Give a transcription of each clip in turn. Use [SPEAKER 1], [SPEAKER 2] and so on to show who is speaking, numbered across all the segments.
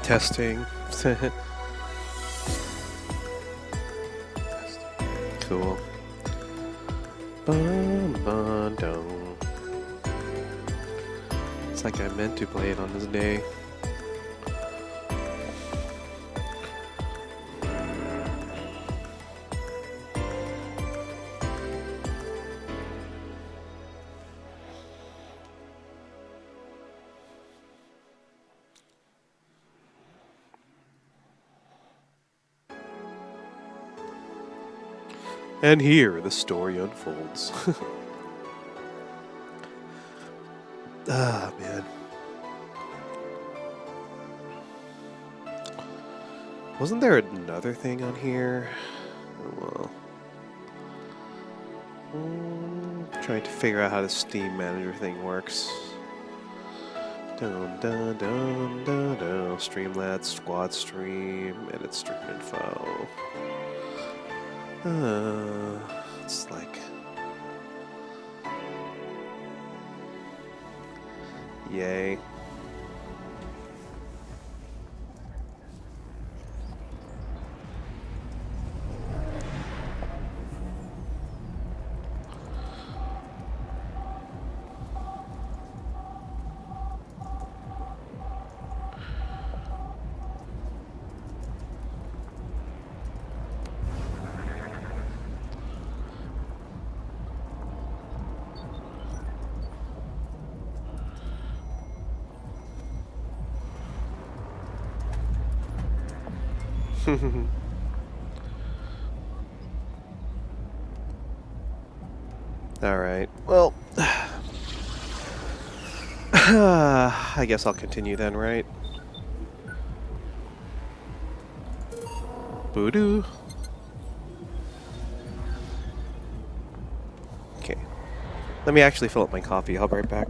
[SPEAKER 1] Testing. Cool. Bum, bum, dum. It's like I meant to play it on this day. And here the story unfolds. Ah, man. Wasn't there another thing on here? Oh, well. Trying to figure out how the Steam Manager thing works. Dun dun dun dun dun. Streamlabs, squad stream, edit stream info. It's like... Yay. Alright, well... I guess I'll continue then, right? Voodoo. Okay. Let me actually fill up my coffee. I'll be right back.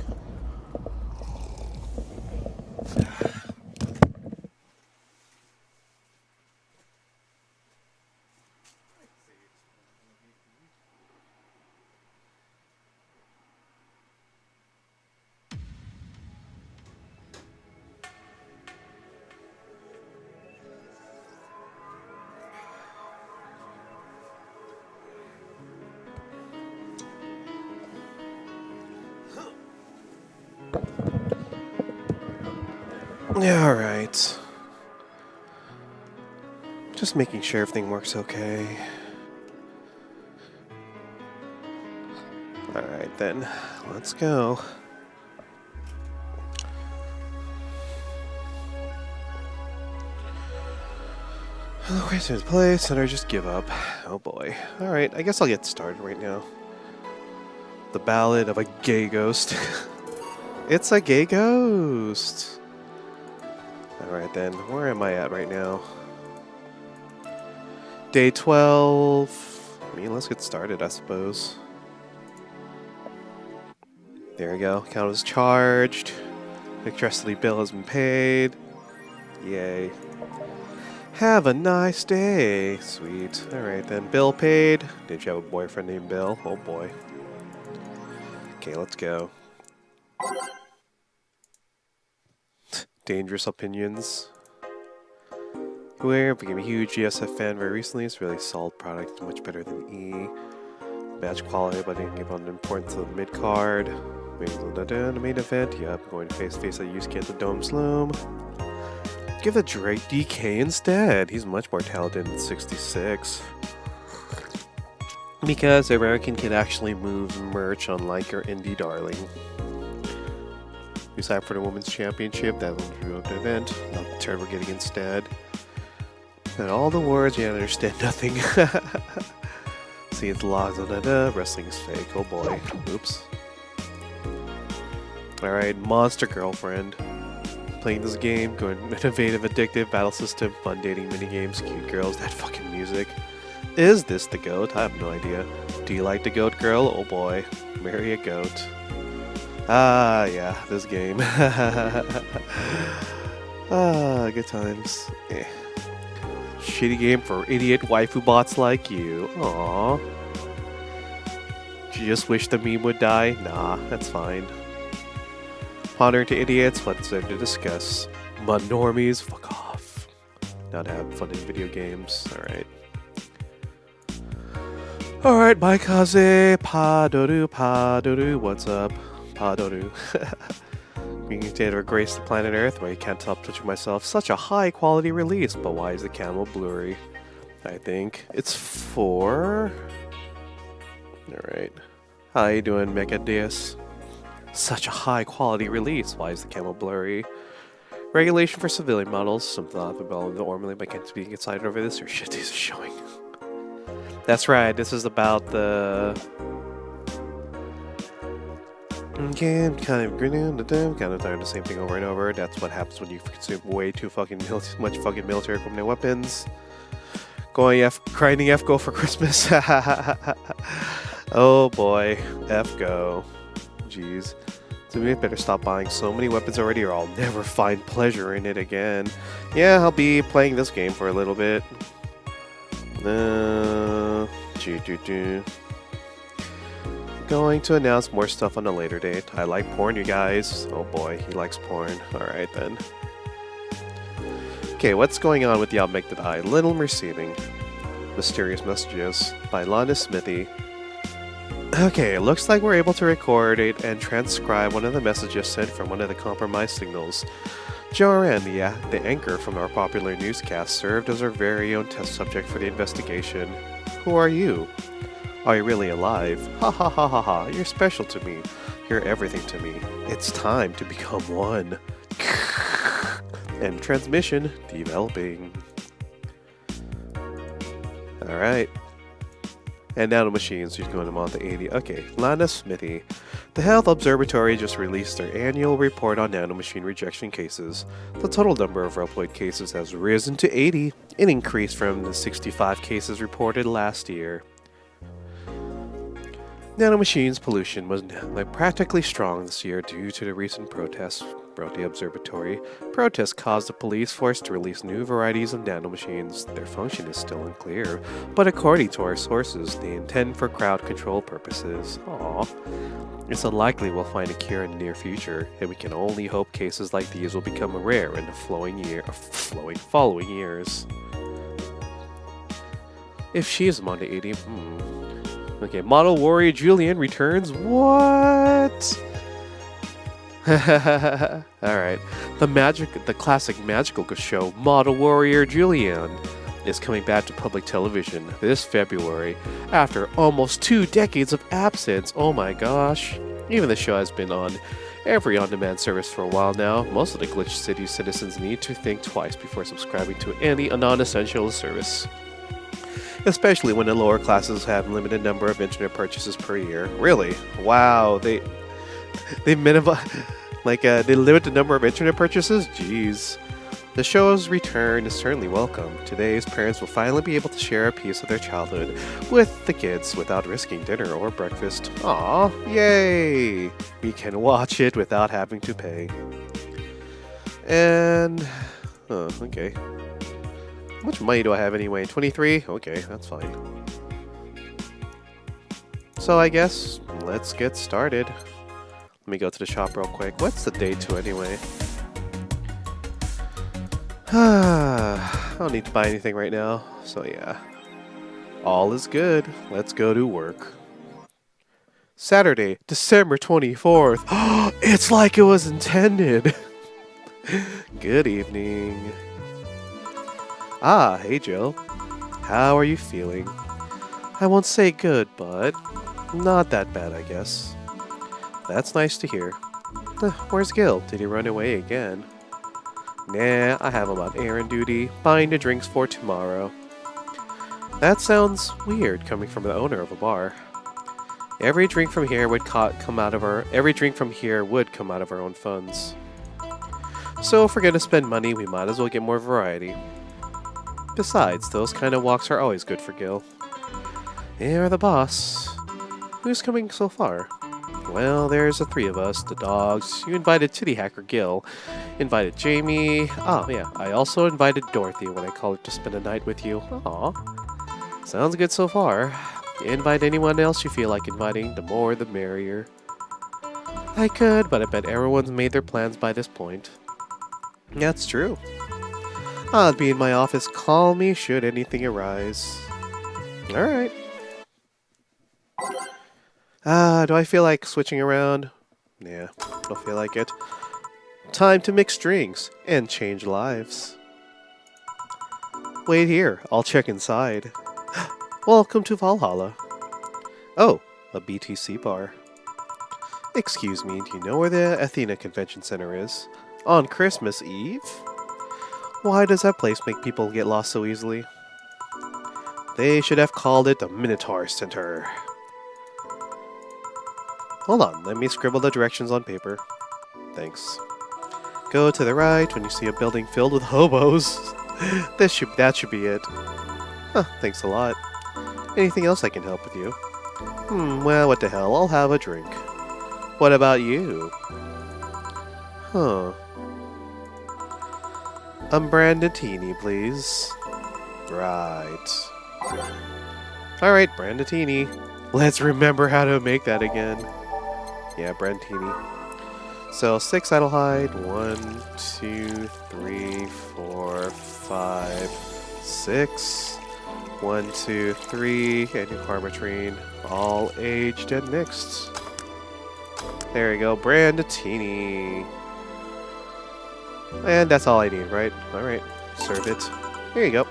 [SPEAKER 1] Yeah, alright. Just making sure everything works okay. Alright then, let's go. The question is place, and I just give up. Oh boy. Alright, I guess I'll get started right now. The Ballad of a Gay Ghost. It's a gay ghost! Alright then, where am I at right now? Day 12. I mean, let's get started, I suppose. There we go. Account is charged. Electricity bill has been paid. Yay. Have a nice day. Sweet. Alright then, bill paid. Did you have a boyfriend named Bill? Oh boy. Okay, let's go. Dangerous opinions. Where became a huge GSF fan very recently. It's a really solid product, much better than E. Match quality, but I didn't give on the importance of the mid card. The main event, yep, going to face a Yusuke at the Dome Sloom. Give the Drake DK instead. He's much more talented than 66. Because the American can actually move merch unlike our indie darling. We signed for the Women's Championship, that was the event, not the turn we're getting instead. And all the words, you understand nothing. See, it's logs, wrestling is fake, oh boy, oops. Alright, Monster Girlfriend. Playing this game, going innovative, addictive, battle system, fun dating minigames, cute girls, that fucking music. Is this the goat? I have no idea. Do you like the goat girl? Oh boy, marry a goat. Ah, yeah, this game. Ah, good times. Eh. Shitty game for idiot waifu bots like you. Aww. Do you just wish the meme would die? Nah, that's fine. Pondering to idiots, what's there to discuss? Mud normies, fuck off. not have fun in video games. Alright. Alright, bye Kaze. Padoru. What's up? Padoru. Being to grace the planet Earth where you can't stop touching myself. Such a high quality release, but why is the camel blurry? I think it's 4. Alright. How you doing, Megadeus? Such a high quality release. Why is the camel blurry? Regulation for civilian models. Some thought about normally but can't be excited over this or shit these are showing. That's right, this is about the okay, I'm kind of tired of the same thing over and over. That's what happens when you consume way too much fucking military equipment and weapons. Grinding F go for Christmas. Oh boy, F go. Jeez. So we better stop buying so many weapons already or I'll never find pleasure in it again. Yeah, I'll be playing this game for a little bit. Going to announce more stuff on a later date. I like porn, you guys. Oh boy, he likes porn. Alright then. Okay, what's going on with the Objected Eye? Little receiving. Mysterious Messages by Lana Smithy. Okay, it looks like we're able to record it and transcribe one of the messages sent from one of the compromised signals. Joran, the anchor from our popular newscast, served as our very own test subject for the investigation. Who are you? Are you really alive? Ha ha ha ha ha, you're special to me. You're everything to me. It's time to become one. And transmission developing. Alright. And nanomachines, she's going to on to 80. Okay, Lana Smithy. The Health Observatory just released their annual report on nanomachine rejection cases. The total number of Reploid cases has risen to 80, an increase from the 65 cases reported last year. Nanomachines pollution was practically strong this year due to the recent protests, wrote the observatory. Protests caused the police force to release new varieties of nanomachines. Their function is still unclear, but according to our sources, they intend for crowd control purposes. Aww. It's unlikely we'll find a cure in the near future, and we can only hope cases like these will become rare in the following years. If she is among the 80, Okay, Model Warrior Julian returns. What? Alright. The classic magical show Model Warrior Julian is coming back to public television this February after almost 2 decades of absence. Oh my gosh. Even the show has been on every on-demand service for a while now. Most of the Glitch City citizens need to think twice before subscribing to any non-essential service. Especially when the lower classes have a limited number of internet purchases per year. Really? Wow, they minimize, they limit the number of internet purchases? Jeez. The show's return is certainly welcome. Today's parents will finally be able to share a piece of their childhood with the kids without risking dinner or breakfast. Aw, yay! We can watch it without having to pay. And, okay. How much money do I have anyway? 23? Okay, that's fine. So I guess, let's get started. Let me go to the shop real quick. What's the day to anyway? I don't need to buy anything right now, so yeah. All is good. Let's go to work. Saturday, December 24th. It's like it was intended. Good evening. Ah, hey Jill. How are you feeling? I won't say good, but not that bad, I guess. That's nice to hear. Where's Gil? Did he run away again? Nah, I have him on errand duty, buying the drinks for tomorrow. That sounds weird coming from the owner of a bar. Every drink from here would come out of our own funds. So if we're gonna spend money, we might as well get more variety. Besides, those kind of walks are always good for Gil. You're the boss. Who's coming so far? Well, there's the 3 of us, the dogs. You invited Titty Hacker Gil. Invited Jamie. Oh, yeah. I also invited Dorothy when I called her to spend a night with you. Aw. Sounds good so far. Invite anyone else you feel like inviting. The more, the merrier. I could, but I bet everyone's made their plans by this point. That's true. I'll be in my office. Call me should anything arise. Alright. Do I feel like switching around? Yeah, don't feel like it. Time to mix drinks and change lives. Wait here, I'll check inside. Welcome to Valhalla. Oh, a BTC bar. Excuse me, do you know where the Athena Convention Center is? On Christmas Eve? Why does that place make people get lost so easily? They should have called it the Minotaur Center. Hold on, let me scribble the directions on paper. Thanks. Go to the right when you see a building filled with hobos. That should be it. Huh, thanks a lot. Anything else I can help with you? Well, what the hell, I'll have a drink. What about you? Huh. A Brandatini, please. Right. Alright, Brandatini. Let's remember how to make that again. Yeah, Brandatini. So 6 Adelheid, 1, 2, 3, 4, 5, 6. 1, 2, 3, and your Carmatrine, all aged and mixed. There you go, Brandatini. And that's all I need, right? Alright, serve it. Here you go.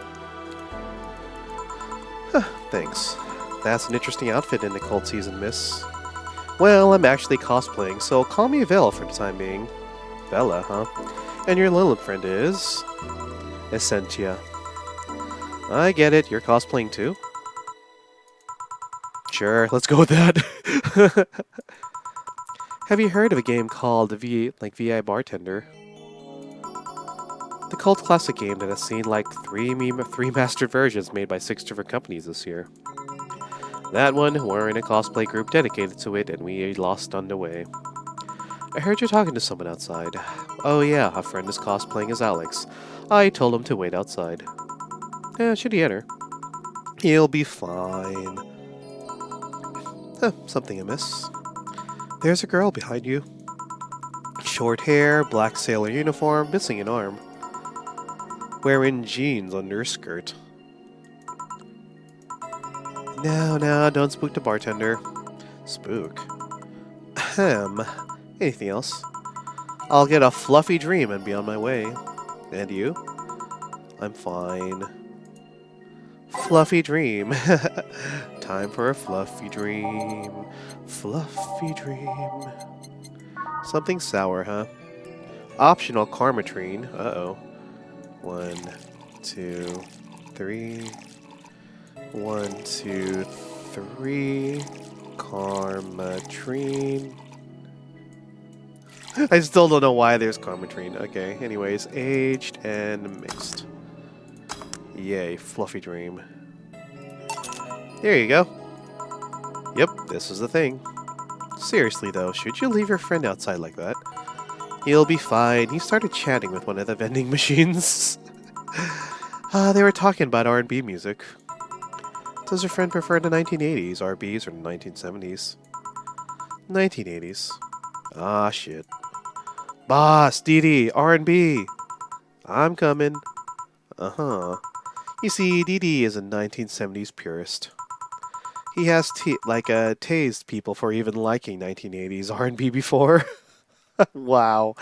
[SPEAKER 1] Huh, thanks. That's an interesting outfit in the cold season, miss. Well, I'm actually cosplaying, so call me Vela for the time being. Vela, huh? And your Lilith friend is... Essentia. I get it, you're cosplaying too? Sure, let's go with that. Have you heard of a game called VI Bartender? The cult classic game that has seen like three mastered versions made by 6 different companies this year. That one, we're in a cosplay group dedicated to it and we lost on the way. I heard you're talking to someone outside. Oh yeah, a friend is cosplaying as Alex. I told him to wait outside. Should he enter? He'll be fine. Something amiss. There's a girl behind you. Short hair, black sailor uniform, missing an arm. Wearing jeans under a skirt. No, don't spook the bartender. Spook? Ahem. Anything else? I'll get a fluffy dream and be on my way. And you? I'm fine. Fluffy dream. Time for a fluffy dream. Fluffy dream. Something sour, huh? Optional Carmatrine. Uh-oh. 1, 2, 3. 1, 2, 3. Carmatrine. I still don't know why there's Carmatrine. Okay, anyways. Aged and mixed. Yay, fluffy dream. There you go. Yep, this is the thing. Seriously though, should you leave your friend outside like that? He'll be fine. He started chatting with one of the vending machines. They were talking about R&B music. Does your friend prefer the 1980s, R&Bs, or the 1970s? 1980s. Ah, shit. Boss, Dee, R&B. I'm coming. Uh-huh. You see, Dee is a 1970s purist. He has tased people for even liking 1980s R&B before. Wow.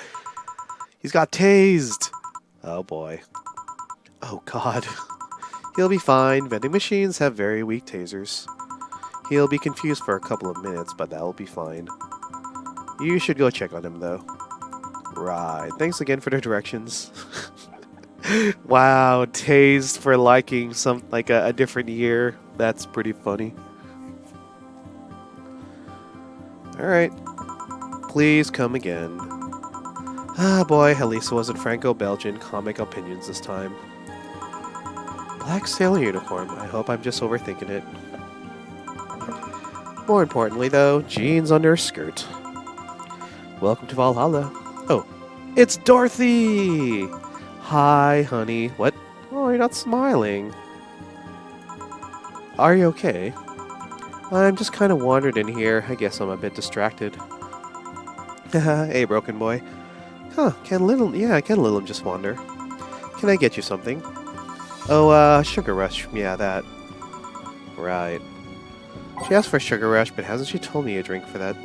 [SPEAKER 1] He's got tased. Oh boy. Oh god. He'll be fine. Vending machines have very weak tasers. He'll be confused for a couple of minutes, but that'll be fine. You should go check on him though. Right. Thanks again for the directions. Wow, tased for liking a different year. That's pretty funny. Alright. Please come again. Ah boy, at least it wasn't Franco-Belgian comic opinions this time. Black sailor uniform. I hope I'm just overthinking it. More importantly though, jeans under a skirt. Welcome to Valhalla. Oh, it's Dorothy! Hi, honey. What? Oh, you're not smiling. Are you okay? I'm just kind of wandered in here. I guess I'm a bit distracted. Hey, broken boy. Huh, can little just wander? Can I get you something? Oh, Sugar Rush. Yeah, that. Right. She asked for Sugar Rush, but hasn't she told me a drink for that?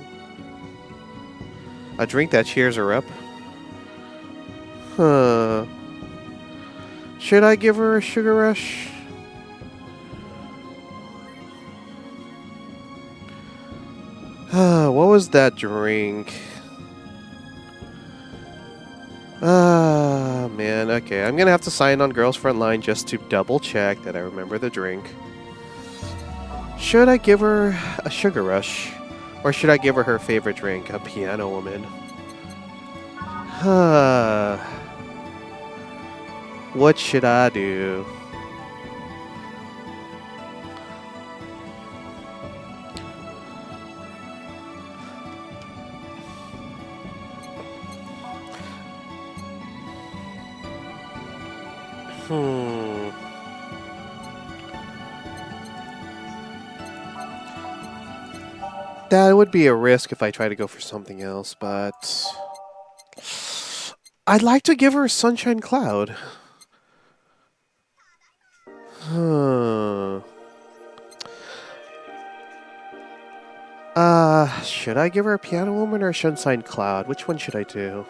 [SPEAKER 1] A drink that cheers her up? Huh. Should I give her a Sugar Rush? What was that drink? Ah, man. Okay, I'm gonna have to sign on Girls Frontline just to double check that I remember the drink. Should I give her a Sugar Rush? Or should I give her her favorite drink, a Piano Woman? What should I do? That would be a risk if I try to go for something else, but I'd like to give her a Sunshine Cloud. Should I give her a Piano Woman or a Sunshine Cloud? Which one should I do?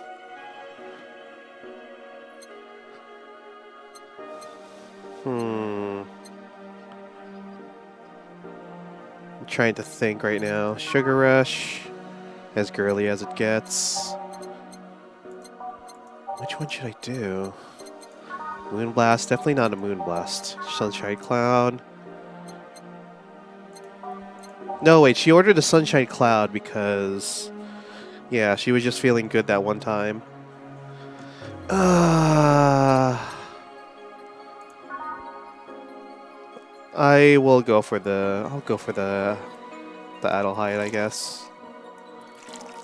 [SPEAKER 1] I'm trying to think right now. Sugar Rush, as girly as it gets. Which one should I do? Moonblast, definitely not a Moonblast. Sunshine Cloud. No, wait, she ordered a Sunshine Cloud because... yeah, she was just feeling good that one time. I will go for the... I'll go for the Adelheid, I guess.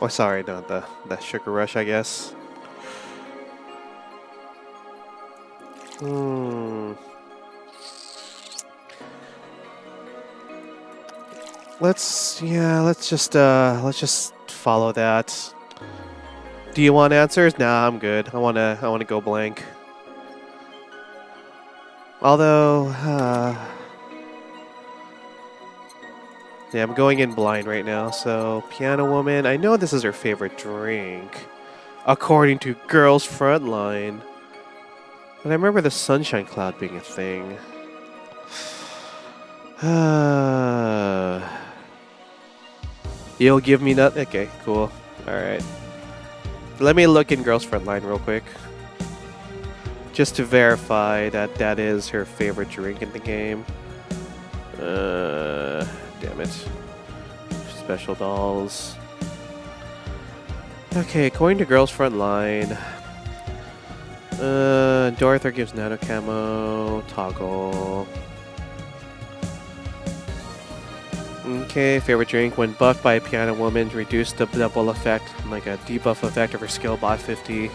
[SPEAKER 1] Oh, sorry, not the Sugar Rush, I guess. Let's just follow that. Do you want answers? Nah, I'm good. I wanna go blank. Although, yeah, I'm going in blind right now. So, Piano Woman, I know this is her favorite drink, according to Girls Frontline. But I remember the Sunshine Cloud being a thing. You'll give me nut? Okay, cool. Alright. Let me look in Girls Frontline real quick. Just to verify that that is her favorite drink in the game. Damn it. Special dolls. Okay, according to Girls Frontline. Dorother gives Nano Camo. Toggle. Okay, favorite drink. When buffed by a Piano Woman, reduce the double effect, like a debuff effect of her skill by 50.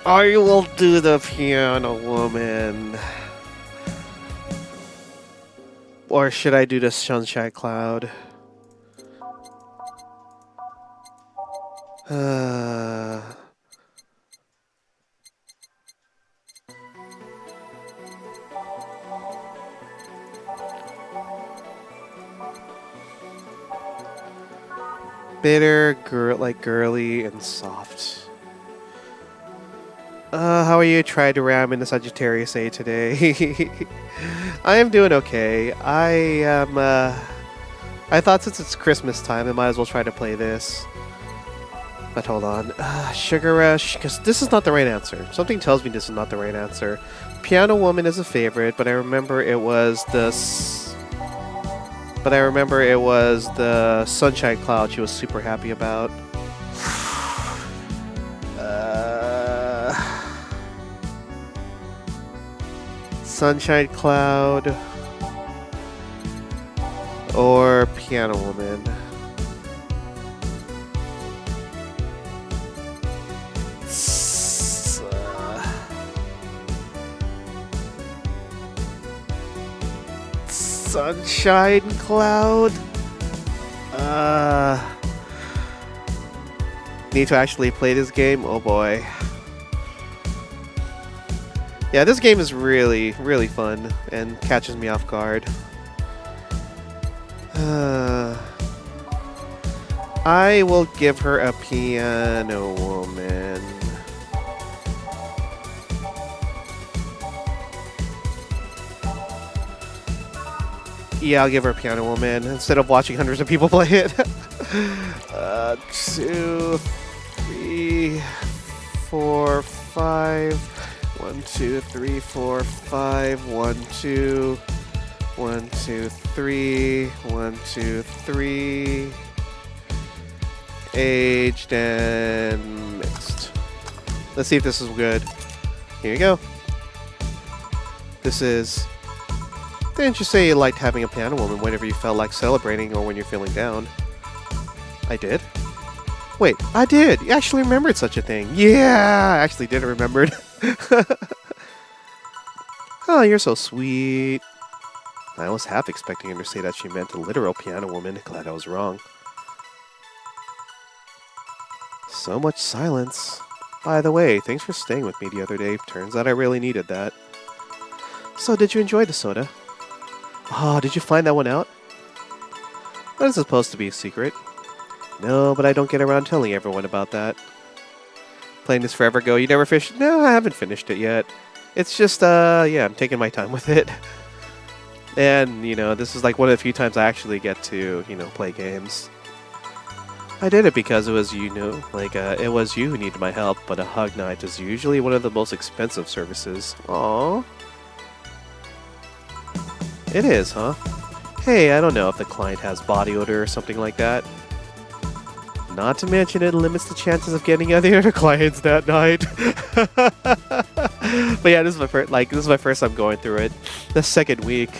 [SPEAKER 1] I will do the Piano Woman. Or should I do the Sunshine Cloud? Bitter, girly, and soft. How are you? Tried to ram in the Sagittarius A today. I am doing okay. I thought since it's Christmas time, I might as well try to play this. But hold on. Sugar Rush, because this is not the right answer. Something tells me this is not the right answer. Piano Woman is a favorite, but I remember it was the... Sunshine Cloud she was super happy about. Sunshine Cloud or Piano Woman. Sunshine Cloud. Need to actually play this game? Oh boy. Yeah, this game is really, really fun and catches me off guard. I will give her a Piano Woman. Yeah, I'll give her a Piano Woman instead of watching hundreds of people play it. 2, 3, 4, 5. 1, 2, 3, 4, 5. 1, 2. 1, 2, 3. 1, 2, 3. Aged and mixed. Let's see if this is good. Here you go. This is... Didn't you say you liked having a piano woman whenever you felt like celebrating or when you're feeling down? I did? Wait, I did! You actually remembered such a thing. Yeah! I actually did remember it. Oh, you're so sweet. I was half expecting her to say that she meant a literal piano woman. Glad I was wrong. So much silence. By the way, thanks for staying with me the other day. Turns out I really needed that. So, did you enjoy the soda? Oh, did you find that one out? That is supposed to be a secret. No, but I don't get around telling everyone about that. Playing this forever ago, you never finished? No, I haven't finished it yet. It's just, yeah, I'm taking my time with it. And, you know, this is like one of the few times I actually get to, you know, play games. I did it because it was, you know, like, it was you who needed my help, but a hug night is usually one of the most expensive services. Aww. It is, huh? Hey, I don't know if the client has body odor or something like that. Not to mention it limits the chances of getting any other clients that night. But yeah, this is my first time going through it. The second week.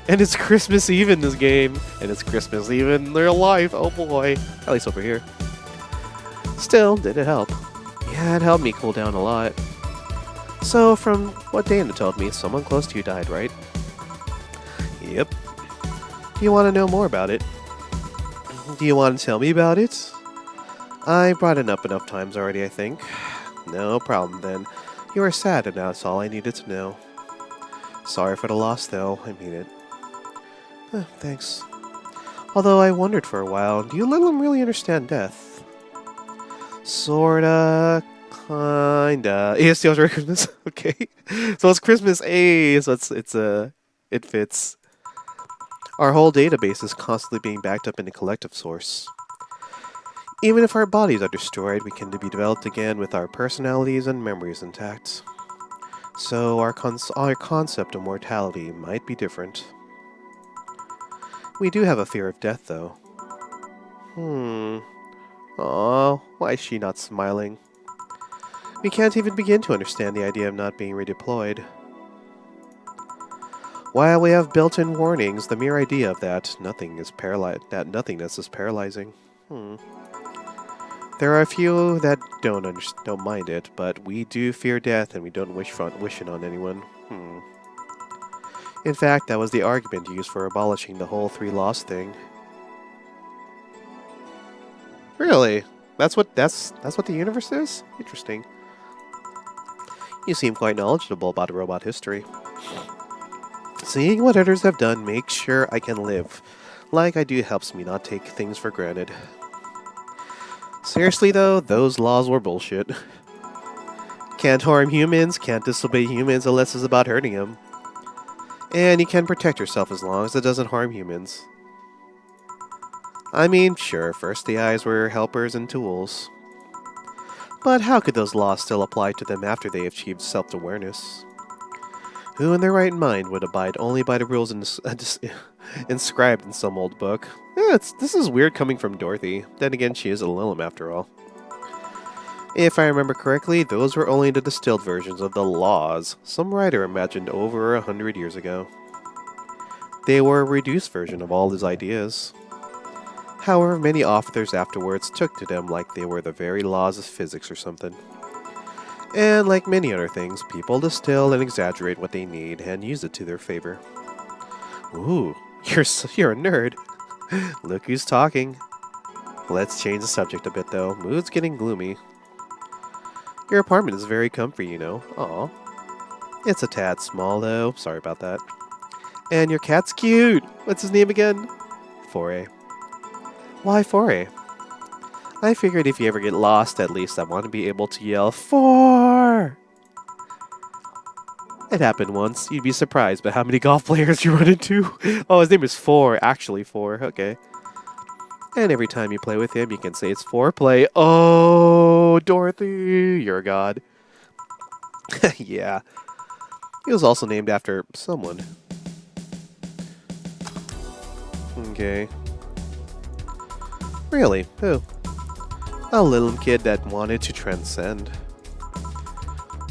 [SPEAKER 1] And it's Christmas Eve in this game. And it's Christmas Eve in real life. Oh boy. At least over here. Still, did it help? Yeah, it helped me cool down a lot. So, from what Dana told me, someone close to you died, right? Yep. Do you want to know more about it? Do you want to tell me about it? I brought it up enough times already, I think. No problem then. You are sad and that's all I needed to know. Sorry for the loss though, I mean it. Thanks. Although I wondered for a while, do you really understand death? Sorta, kinda. Yeah, still Christmas. Okay. So it's Christmas A, so it fits. Our whole database is constantly being backed up in a collective source. Even if our bodies are destroyed, we can be developed again with our personalities and memories intact. So our concept of mortality might be different. We do have a fear of death, though. Aw, why is she not smiling? We can't even begin to understand the idea of not being redeployed. While we have built-in warnings, the mere idea of that nothingness is paralyzing. There are a few that don't mind it, but we do fear death and we don't wish it on anyone. In fact, that was the argument used for abolishing the whole 3 loss thing. Really? That's what the universe is? Interesting. You seem quite knowledgeable about robot history. Seeing what others have done makes sure I can live like I do helps me not take things for granted. Seriously though, those laws were bullshit. Can't harm humans, can't disobey humans unless it's about hurting them. And you can protect yourself as long as it doesn't harm humans. I mean, sure, first the eyes were helpers and tools. But how could those laws still apply to them after they achieved self-awareness? Who in their right mind would abide only by the rules inscribed in some old book? Yeah, this is weird coming from Dorothy. Then again, she is a Lilim after all. If I remember correctly, those were only the distilled versions of the laws some writer imagined over 100 years ago. They were a reduced version of all his ideas. However, many authors afterwards took to them like they were the very laws of physics or something. And like many other things, people distill and exaggerate what they need and use it to their favor. Ooh, You're a nerd. Look who's talking. Let's change the subject a bit, though. Mood's getting gloomy. Your apartment is very comfy, you know. Aw. It's a tad small, though. Sorry about that. And your cat's cute. What's his name again? Foray. Why Foray? I figured if you ever get lost, at least I want to be able to yell, "Four!" It happened once. You'd be surprised by how many golf players you run into. Oh, his name is Four. Actually, Four. Okay. And every time you play with him, you can say it's foreplay. Oh, Dorothy, you're a god. Yeah. He was also named after someone. Okay. Really? Who? A little kid that wanted to transcend.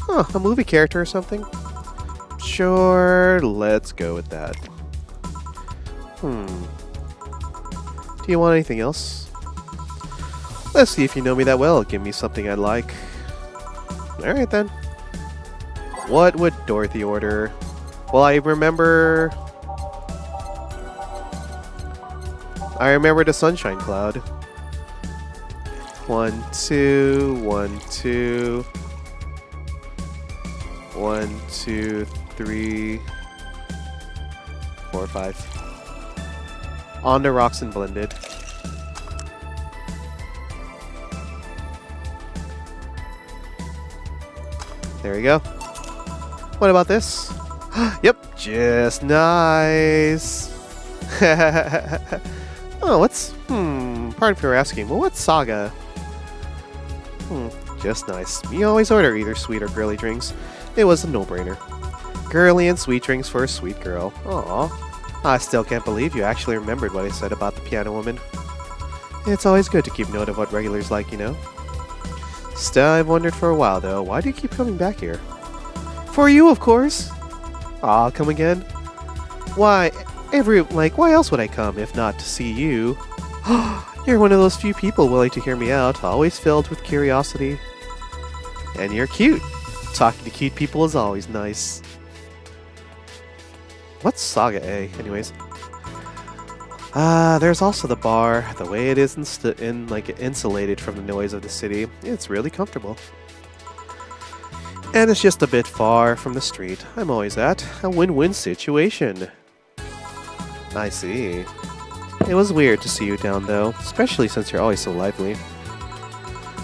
[SPEAKER 1] Huh, a movie character or something? Sure, let's go with that. Do you want anything else? Let's see if you know me that well. Give me something I like. Alright then. What would Dorothy order? Well, I remember the sunshine cloud. 1, 2, 1, 2. 1, 2, 3, 4, 5. On the rocks and blended. There you go. What about this? Yep, just nice. Oh, what's... pardon for asking, but what's Saga? Just nice. You always order either sweet or girly drinks. It was a no-brainer. Girly and sweet drinks for a sweet girl. Aww. I still can't believe you actually remembered what I said about the piano woman. It's always good to keep note of what regulars like, you know? Still, I've wondered for a while, though, why do you keep coming back here? For you, of course! Aw, come again? Why, why else would I come if not to see you? You're one of those few people willing to hear me out, always filled with curiosity. And you're cute. Talking to cute people is always nice. What's Saga A, anyways? There's also the bar. The way it is insulated from the noise of the city, it's really comfortable. And it's just a bit far from the street I'm always at. A win-win situation. I see. It was weird to see you down, though, especially since you're always so lively.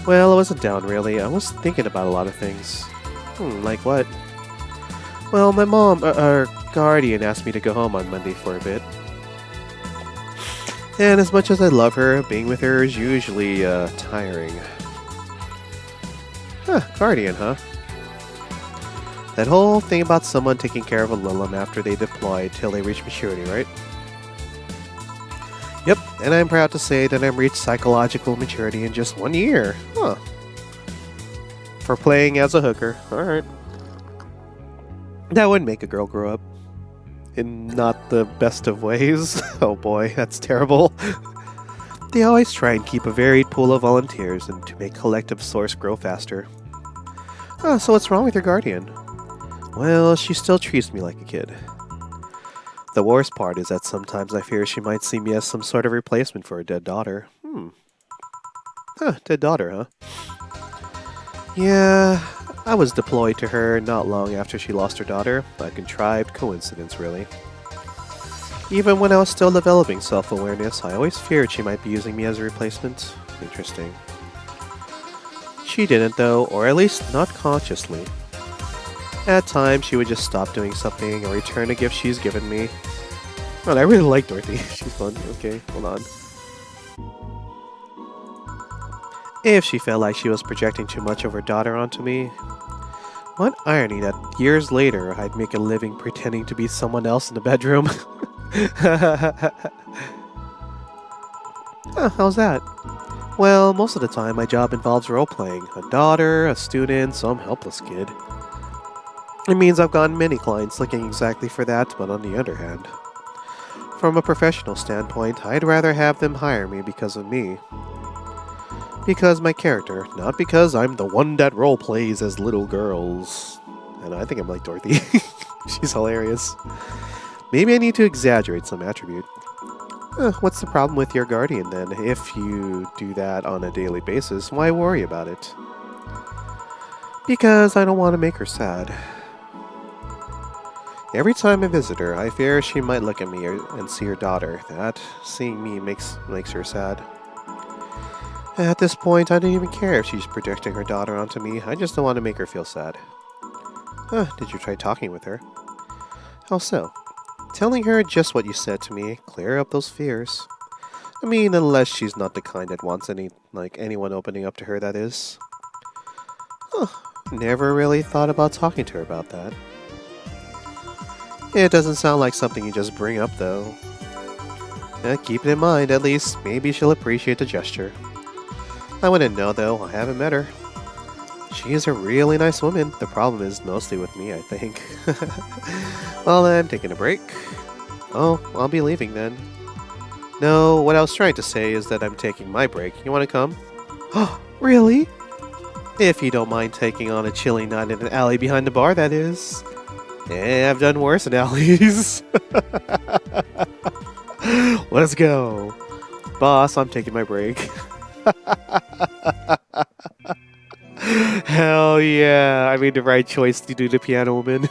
[SPEAKER 1] Well, I wasn't down, really. I was thinking about a lot of things. Like what? Well, my mom, our guardian, asked me to go home on Monday for a bit. And as much as I love her, being with her is usually, tiring. Guardian, huh? That whole thing about someone taking care of a Lilum after they deploy till they reach maturity, right? Yep, and I'm proud to say that I've reached psychological maturity in just 1 year. Huh. For playing as a hooker. Alright. That would make a girl grow up. In not the best of ways. Oh boy, that's terrible. They always try and keep a varied pool of volunteers and to make collective source grow faster. So what's wrong with your guardian? Well, she still treats me like a kid. The worst part is that sometimes I fear she might see me as some sort of replacement for a dead daughter. Dead daughter, huh? Yeah, I was deployed to her not long after she lost her daughter. A contrived coincidence, really. Even when I was still developing self-awareness, I always feared she might be using me as a replacement. Interesting. She didn't, though, or at least not consciously. At times, she would just stop doing something or return a gift she's given me. Well, I really like Dorothy. She's fun. Okay, hold on. If she felt like she was projecting too much of her daughter onto me. What irony that years later, I'd make a living pretending to be someone else in the bedroom. How's that? Well, most of the time, my job involves role-playing. A daughter, a student, some helpless kid. It means I've gotten many clients looking exactly for that, but on the other hand, from a professional standpoint, I'd rather have them hire me because of me. Because my character, not because I'm the one that role-plays as little girls. And I think I'm like Dorothy. She's hilarious. Maybe I need to exaggerate some attribute. What's the problem with your guardian then? If you do that on a daily basis, why worry about it? Because I don't want to make her sad. Every time I visit her, I fear she might look at me and see her daughter. That seeing me makes her sad. At this point, I don't even care if she's projecting her daughter onto me. I just don't want to make her feel sad. Did you try talking with her? How so? Telling her just what you said to me, clear up those fears. I mean, unless she's not the kind that wants anyone opening up to her, that is. Never really thought about talking to her about that. It doesn't sound like something you just bring up, though. Keep it in mind, at least. Maybe she'll appreciate the gesture. I wouldn't know, though. I haven't met her. She is a really nice woman. The problem is mostly with me, I think. Well, I'm taking a break. Oh, I'll be leaving then. No, what I was trying to say is that I'm taking my break. You want to come? Oh, really? If you don't mind taking on a chilly night in an alley behind the bar, that is. I've done worse in alleys. Let's go. Boss, I'm taking my break. Hell yeah, I made the right choice to do the piano woman.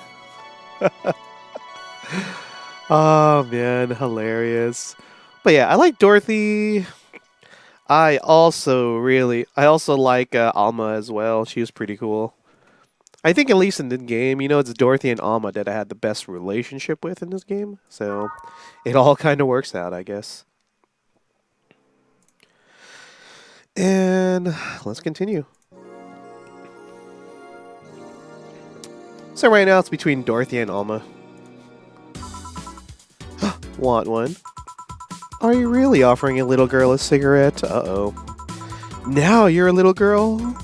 [SPEAKER 1] Oh man, hilarious. But yeah, I like Dorothy. I also like Alma as well. She was pretty cool. I think at least in the game, it's Dorothy and Alma that I had the best relationship with in this game. So it all kind of works out, I guess. And let's continue. So right now it's between Dorothy and Alma. Want one? Are you really offering a little girl a cigarette? Uh-oh. Now you're a little girl?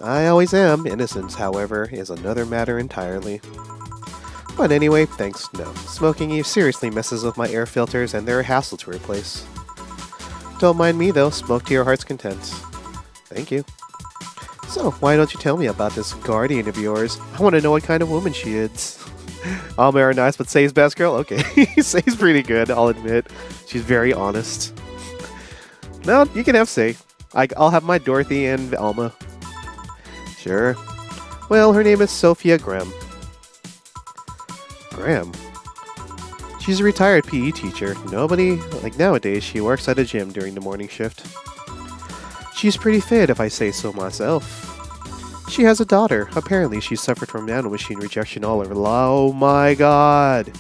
[SPEAKER 1] I always am. Innocence, however, is another matter entirely. But anyway, thanks, no. Smoking seriously messes with my air filters and they're a hassle to replace. Don't mind me though, smoke to your heart's content. Thank you. So, why don't you tell me about this guardian of yours? I want to know what kind of woman she is. Alma are nice, but Say's best girl? Okay, Say's pretty good, I'll admit. She's very honest. No, you can have Say. I'll have my Dorothy and Alma. Sure. Well, her name is Sophia Graham. Graham? She's a retired PE teacher. Nowadays, she works at a gym during the morning shift. She's pretty fit, if I say so myself. She has a daughter. Apparently, she suffered from nanomachine rejection all over. Oh my god!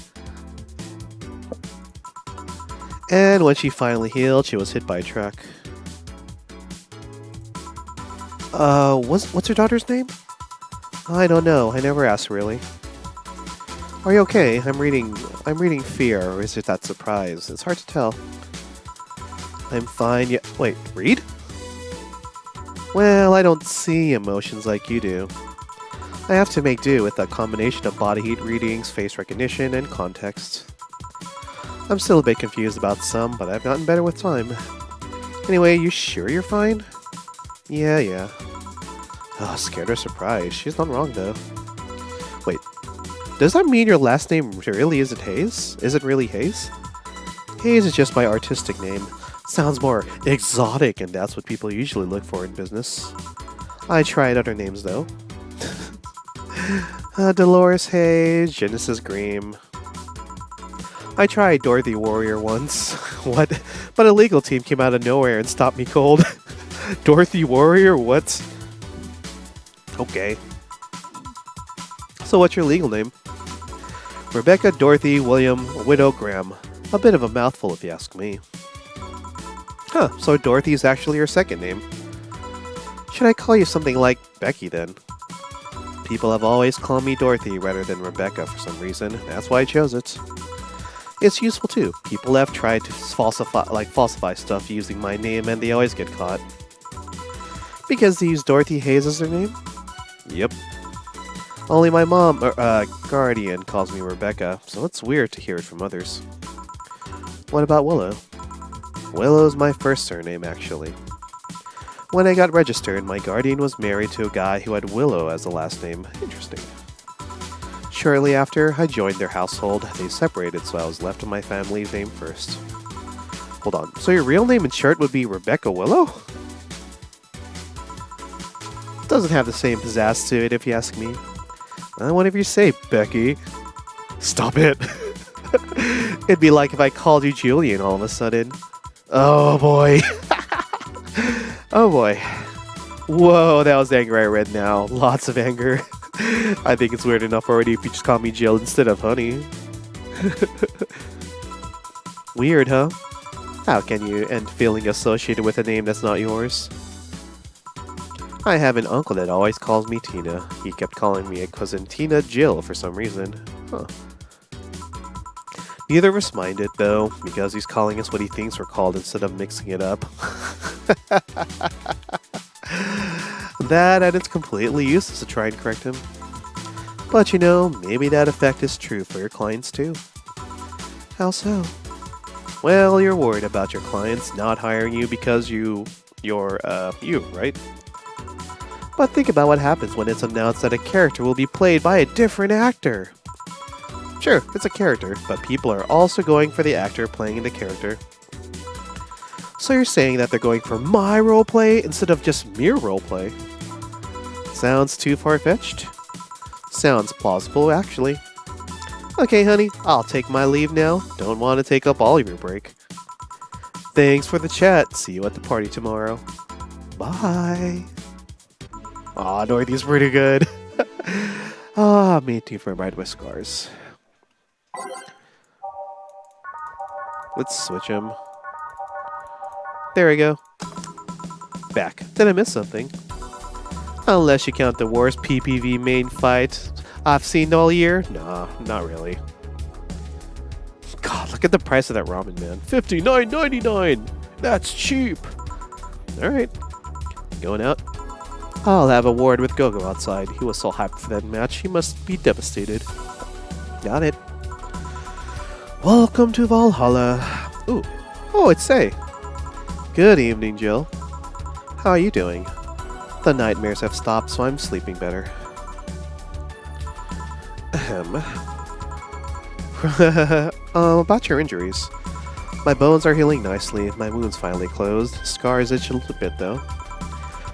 [SPEAKER 1] And when she finally healed, she was hit by a truck. What's her daughter's name? I don't know. I never asked, really. Are you okay? I'm reading fear, or is it that surprise? It's hard to tell. I'm fine. Yeah. Wait, read? Well, I don't see emotions like you do. I have to make do with a combination of body heat readings, face recognition, and context. I'm still a bit confused about some, but I've gotten better with time. Anyway, you sure you're fine? Yeah. Oh, scared or surprised. She's not wrong, though. Wait, does that mean your last name really isn't Hayes? Is it really Hayes? Hayes is just my artistic name. Sounds more exotic, and that's what people usually look for in business. I tried other names, though. Dolores Hayes, Genesis Green. I tried Dorothy Warrior once. What? But a legal team came out of nowhere and stopped me cold. Dorothy Warrior? What? Okay. So what's your legal name? Rebecca Dorothy William Widow Graham. A bit of a mouthful if you ask me. Huh, so Dorothy is actually your second name. Should I call you something like Becky then? People have always called me Dorothy rather than Rebecca for some reason. That's why I chose it. It's useful too. People have tried to falsify stuff using my name and they always get caught. Because they use Dorothy Hayes as their name? Yep. Only my mom, guardian, calls me Rebecca, so it's weird to hear it from others. What about Willow? Willow's my first surname, actually. When I got registered, my guardian was married to a guy who had Willow as the last name. Interesting. Shortly after, I joined their household. They separated, so I was left with my family's name first. Hold on, so your real name in short would be Rebecca Willow? Doesn't have the same pizzazz to it, if you ask me. Whatever you say, Becky. Stop it. It'd be like if I called you Julian all of a sudden. Oh boy. Oh boy. Whoa, that was anger I read now. Lots of anger. I think it's weird enough already if you just call me Jill instead of Honey. Weird, huh? How can you end feeling associated with a name that's not yours? I have an uncle that always calls me Tina. He kept calling me a cousin Tina Jill for some reason. Huh. Neither of us mind it, though, because he's calling us what he thinks we're called instead of mixing it up. That, and it's completely useless to try and correct him. But you know, maybe that effect is true for your clients too. How so? Well, you're worried about your clients not hiring you because you're you, right? But think about what happens when it's announced that a character will be played by a different actor. Sure, it's a character, but people are also going for the actor playing the character. So you're saying that they're going for my roleplay instead of just mere roleplay? Sounds too far-fetched? Sounds plausible, actually. Okay, honey, I'll take my leave now. Don't want to take up all of your break. Thanks for the chat. See you at the party tomorrow. Bye. Aw, Dorothy's pretty good. Ah, me too for Ride with Scars. Let's switch him. There we go. Back. Did I miss something? Unless you count the worst PPV main fight I've seen all year? Nah, not really. God, look at the price of that ramen, man. $59.99! That's cheap! Alright. Going out. I'll have a word with Gogo outside. He was so hyped for that match, he must be devastated. Got it. Welcome to Valhalla. Ooh. Oh, it's Say. Good evening, Jill. How are you doing? The nightmares have stopped, so I'm sleeping better. Ahem. About your injuries. My bones are healing nicely. My wound's finally closed. Scars itch a little bit, though.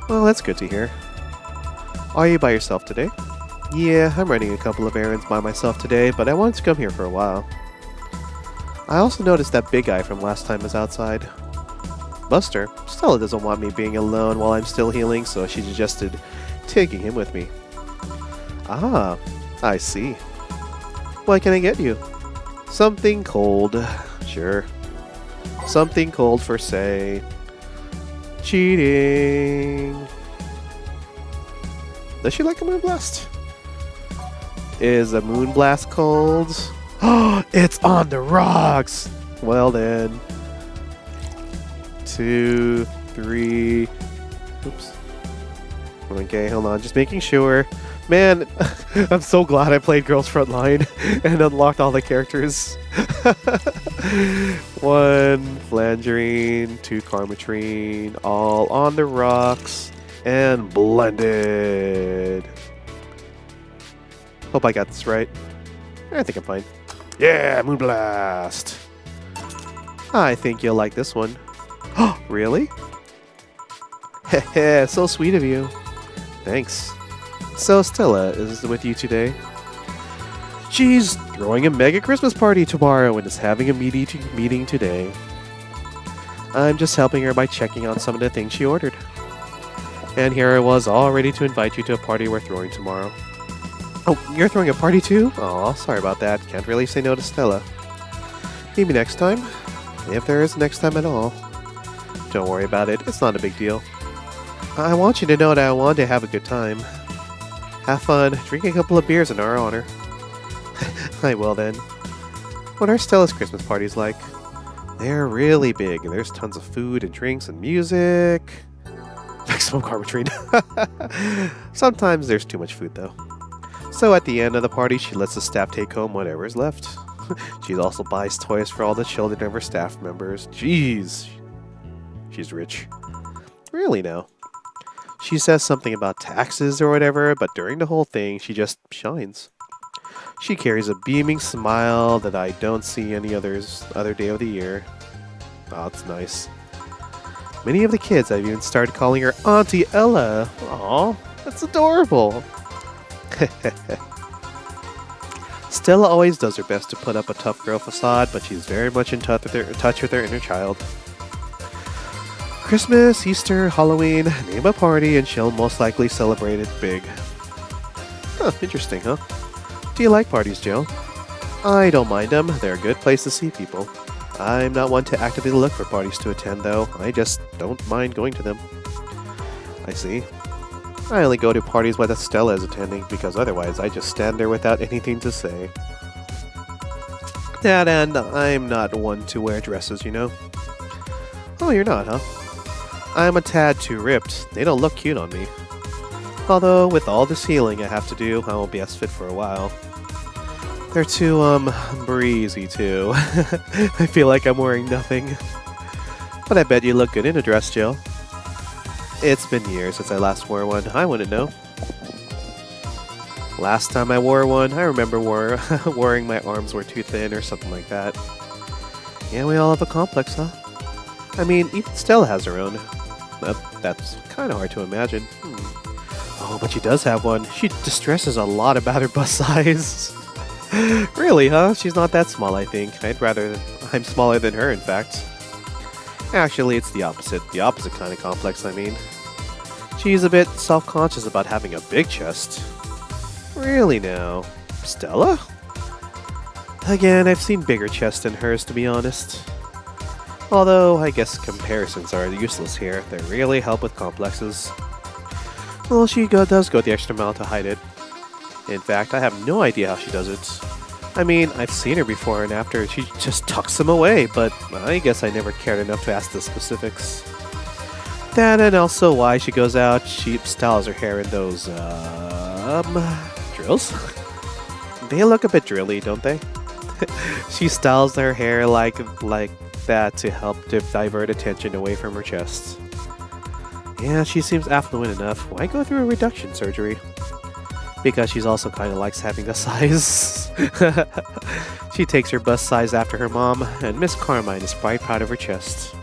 [SPEAKER 1] Well, that's good to hear. Are you by yourself today? Yeah, I'm running a couple of errands by myself today, but I wanted to come here for a while. I also noticed that big guy from last time is outside. Buster, Stella doesn't want me being alone while I'm still healing, so she suggested taking him with me. Ah, I see. What can I get you? Something cold. Sure. Something cold for Say. Cheating. Does she like a moonblast? Is a moonblast cold? Oh, it's on the rocks! Well then. 2, 3. Oops. Okay, hold on. Just making sure. Man, I'm so glad I played Girls Frontline and unlocked all the characters. 1 Flangerine, 2 Carmatrine, all on the rocks, and blended. Hope I got this right. I think I'm fine. Yeah, Moonblast! I think you'll like this one. Oh, really? Heh, so sweet of you. Thanks. So Stella is with you today? She's throwing a mega Christmas party tomorrow and is having a meeting today. I'm just helping her by checking on some of the things she ordered. And here I was all ready to invite you to a party we're throwing tomorrow. Oh, you're throwing a party too? Aw, sorry about that. Can't really say no to Stella. Maybe next time? If there is next time at all. Don't worry about it. It's not a big deal. I want you to know that I want to have a good time. Have fun. Drink a couple of beers in our honor. I will then. What are Stella's Christmas parties like? They're really big. There's tons of food and drinks and music. Maximum Carmatrine. Sometimes there's too much food though. So at the end of the party, she lets the staff take home whatever is left. She also buys toys for all the children of her staff members. Jeez. She's rich. Really now. She says something about taxes or whatever, but during the whole thing, she just shines. She carries a beaming smile that I don't see any other day of the year. Oh, it's nice. Many of the kids have even started calling her Auntie Ella. Aw, that's adorable. Stella always does her best to put up a tough girl facade, but she's very much in touch with her inner child. Christmas, Easter, Halloween, name a party and she'll most likely celebrate it big. Huh, interesting, huh? Do you like parties, Jill? I don't mind them. They're a good place to see people. I'm not one to actively look for parties to attend, though. I just don't mind going to them. I see. I only go to parties when Stella is attending, because otherwise I just stand there without anything to say. That and I'm not one to wear dresses, you know? Oh, you're not, huh? I'm a tad too ripped. They don't look cute on me. Although, with all this healing I have to do, I won't be as fit for a while. They're too, breezy, too. I feel like I'm wearing nothing. But I bet you look good in a dress, Jill. It's been years since I last wore one. I wouldn't know. Last time I wore one, I remember worrying my arms were too thin or something like that. Yeah, we all have a complex, huh? I mean, even Stella has her own. That's kind of hard to imagine. Oh, but she does have one. She distresses a lot about her bust size. Really, huh? She's not that small, I think. I'm smaller than her, in fact. Actually, it's the opposite. The opposite kind of complex, I mean. She's a bit self-conscious about having a big chest. Really now? Stella? Again, I've seen bigger chests than hers, to be honest. Although, I guess comparisons are useless here. They really help with complexes. Well, she does go the extra mile to hide it. In fact, I have no idea how she does it. I mean, I've seen her before and after. She just tucks them away, but I guess I never cared enough to ask the specifics. That and also why she goes out, she styles her hair in those, drills? They look a bit drilly, don't they? She styles her hair like that to help divert attention away from her chest. Yeah, she seems affluent enough. Why go through a reduction surgery? Because she's also kind of likes having a size. She takes her bust size after her mom, and Miss Carmine is quite proud of her chest.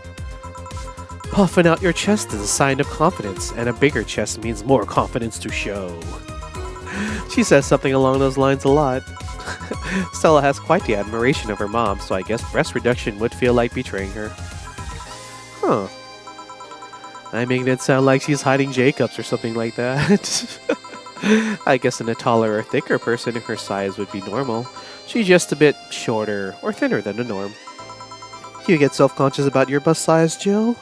[SPEAKER 1] Puffing out your chest is a sign of confidence, and a bigger chest means more confidence to show. She says something along those lines a lot. Stella has quite the admiration of her mom, so I guess breast reduction would feel like betraying her. Huh. I'm making it sound like she's hiding Jacobs or something like that. I guess in a taller or thicker person her size would be normal. She's just a bit shorter or thinner than the norm. You get self-conscious about your bust size, Jill?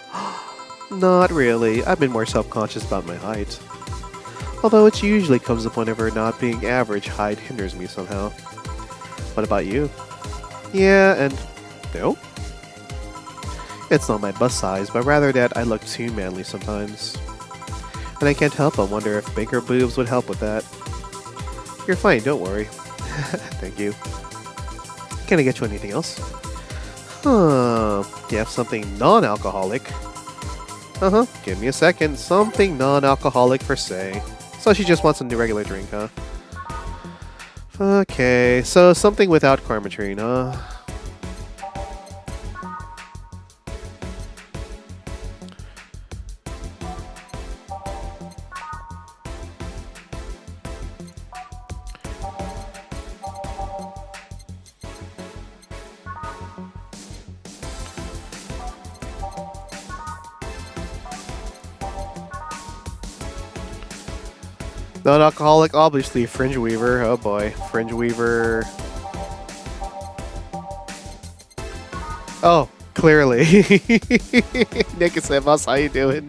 [SPEAKER 1] Not really. I've been more self-conscious about my height. Although it usually comes up whenever not being average height hinders me somehow. What about you? Yeah, and no? It's not my bust size, but rather that I look too manly sometimes. And I can't help but wonder if bigger boobs would help with that. You're fine, don't worry. Thank you. Can I get you anything else? Huh. You have something non-alcoholic? Uh-huh. Give me a second. Something non-alcoholic for say. So she just wants a regular drink, huh? Okay, so something without Carmatrine, huh? Non-alcoholic, obviously Fringe Weaver. Oh boy, Fringe Weaver. Oh, clearly. Nick Sebas, how you doing?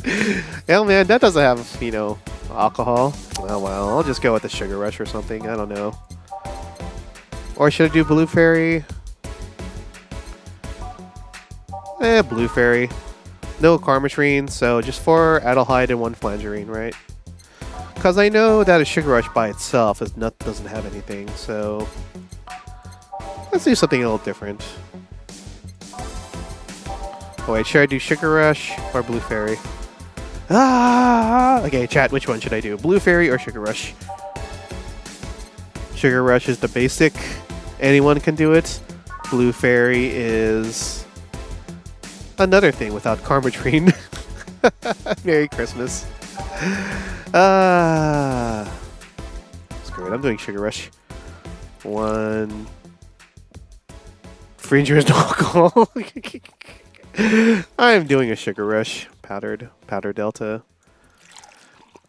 [SPEAKER 1] Hell man, that doesn't have, you know, alcohol. Oh well, I'll just go with the Sugar Rush or something. I don't know. Or should I do Blue Fairy? Blue Fairy. No Carmatrine, so just 4 Adelhyde and 1 Flangerine, right? Because I know that a Sugar Rush by itself doesn't have anything, so let's do something a little different. Oh wait, should I do Sugar Rush or Blue Fairy? Okay, chat, which one should I do? Blue Fairy or Sugar Rush? Sugar Rush is the basic. Anyone can do it. Blue Fairy is another thing without Karmatrine. Merry Christmas. Screw it, I'm doing Sugar Rush. 1. Free drinks no alcohol. I'm doing a Sugar Rush. Powdered Delta.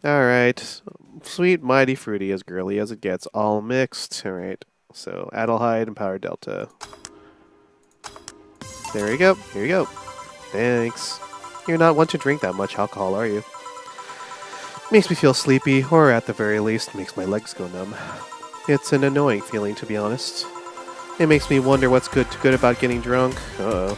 [SPEAKER 1] Alright. Sweet, mighty, fruity, as girly as it gets. All mixed. Alright. So, Adelhyde and Powdered Delta. There you go. Here you go. Thanks. You're not one to drink that much alcohol, are you? Makes me feel sleepy, or at the very least, makes my legs go numb. It's an annoying feeling, to be honest. It makes me wonder what's good about getting drunk. Uh-oh.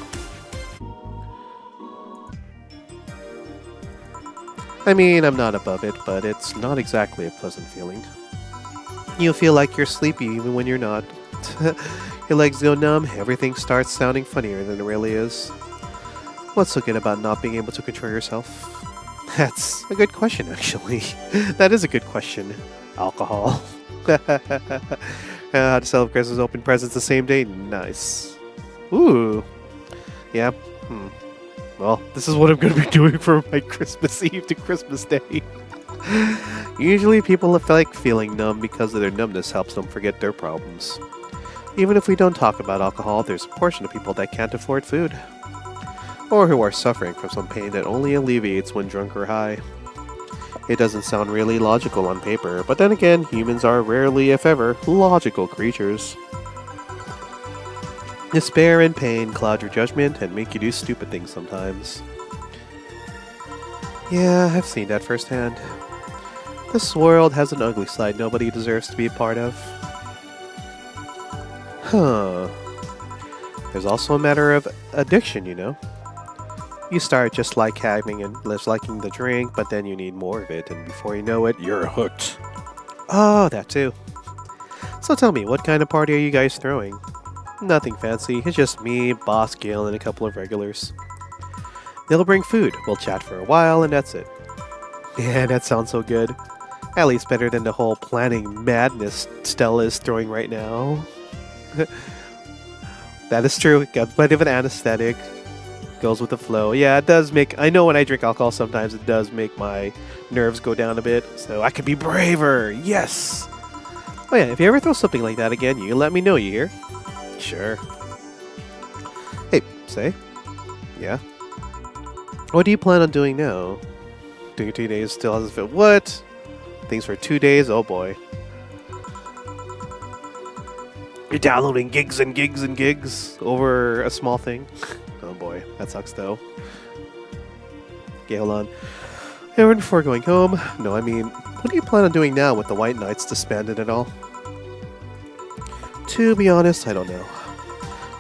[SPEAKER 1] I mean, I'm not above it, but it's not exactly a pleasant feeling. You feel like you're sleepy even when you're not. Your legs go numb, everything starts sounding funnier than it really is. What's so good about not being able to control yourself? That's a good question, actually. That is a good question. Alcohol. How to celebrate Christmas open presents the same day? Nice. Ooh. Yeah. Well, this is what I'm going to be doing for my Christmas Eve to Christmas Day. Usually people like feeling numb because of their numbness helps them forget their problems. Even if we don't talk about alcohol, there's a portion of people that can't afford food. Or who are suffering from some pain that only alleviates when drunk or high. It doesn't sound really logical on paper, but then again, humans are rarely, if ever, logical creatures. Despair and pain cloud your judgment and make you do stupid things sometimes. Yeah, I've seen that firsthand. This world has an ugly side nobody deserves to be a part of. Huh. There's also a matter of addiction, you know? You start just like having and just liking the drink, but then you need more of it, and before you know it, you're hooked. Oh, that too. So tell me, what kind of party are you guys throwing? Nothing fancy, it's just me, Boss Gale, and a couple of regulars. They'll bring food, we'll chat for a while, and that's it. Yeah, that sounds so good. At least better than the whole planning madness Stella is throwing right now. That is true, it got a bit of an anesthetic. Goes with the flow. Yeah, it does make... I know when I drink alcohol, sometimes it does make my nerves go down a bit, so I could be braver. Yes! Oh yeah, if you ever throw something like that again, you let me know, you hear? Sure. Hey, say? Yeah? What do you plan on doing now? Doing 2 days still hasn't fit. What? Things for 2 days? Oh boy. You're downloading gigs and gigs and gigs over a small thing? Oh boy, that sucks though. Okay, hold on. And before going home, no, I mean, what do you plan on doing now with the White Knights disbanded and all? To be honest, I don't know.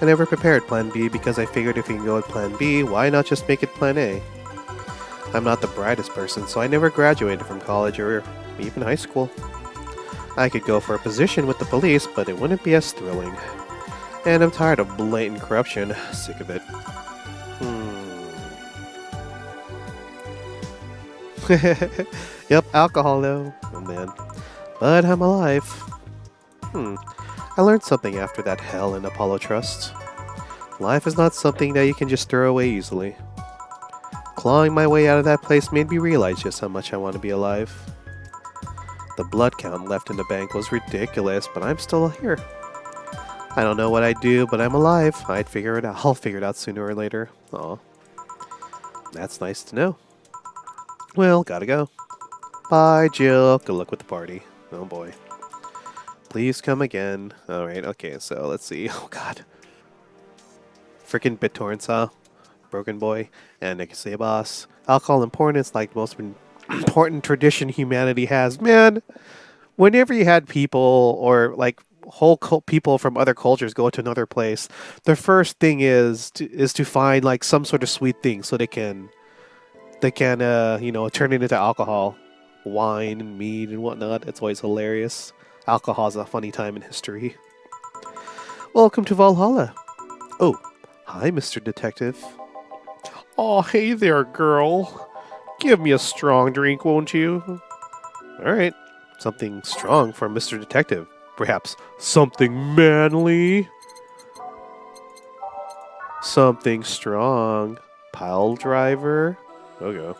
[SPEAKER 1] I never prepared Plan B because I figured if you can go with Plan B, why not just make it Plan A? I'm not the brightest person, so I never graduated from college or even high school. I could go for a position with the police, but it wouldn't be as thrilling. And I'm tired of blatant corruption. Sick of it. Yep, alcohol though. Oh man. But I'm alive. I learned something after that hell in Apollo Trust. Life is not something that you can just throw away easily. Clawing my way out of that place made me realize just how much I want to be alive. The blood count left in the bank was ridiculous, but I'm still here. I don't know what I'd do, but I'm alive. I'd figure it out. I'll figure it out sooner or later. Aw. That's nice to know. Well, gotta go. Bye, Jill. Good luck with the party. Oh boy. Please come again. Alright, okay, so let's see. Oh god. Frickin' BitTorrent saw. Broken Boy. And Nicosia Boss. Alcohol importance like the most important tradition humanity has. Man, whenever you had people or like whole people from other cultures go to another place, the first thing is to find like some sort of sweet thing so they can you know, turn it into alcohol, wine and mead and whatnot. It's always hilarious. Alcohol is a funny time in history. Welcome to Valhalla. Oh, hi, Mr. Detective. Oh, hey there, girl. Give me a strong drink, won't you? All right, something strong for Mr. Detective. Perhaps something manly? Something strong? Pile driver? Okay.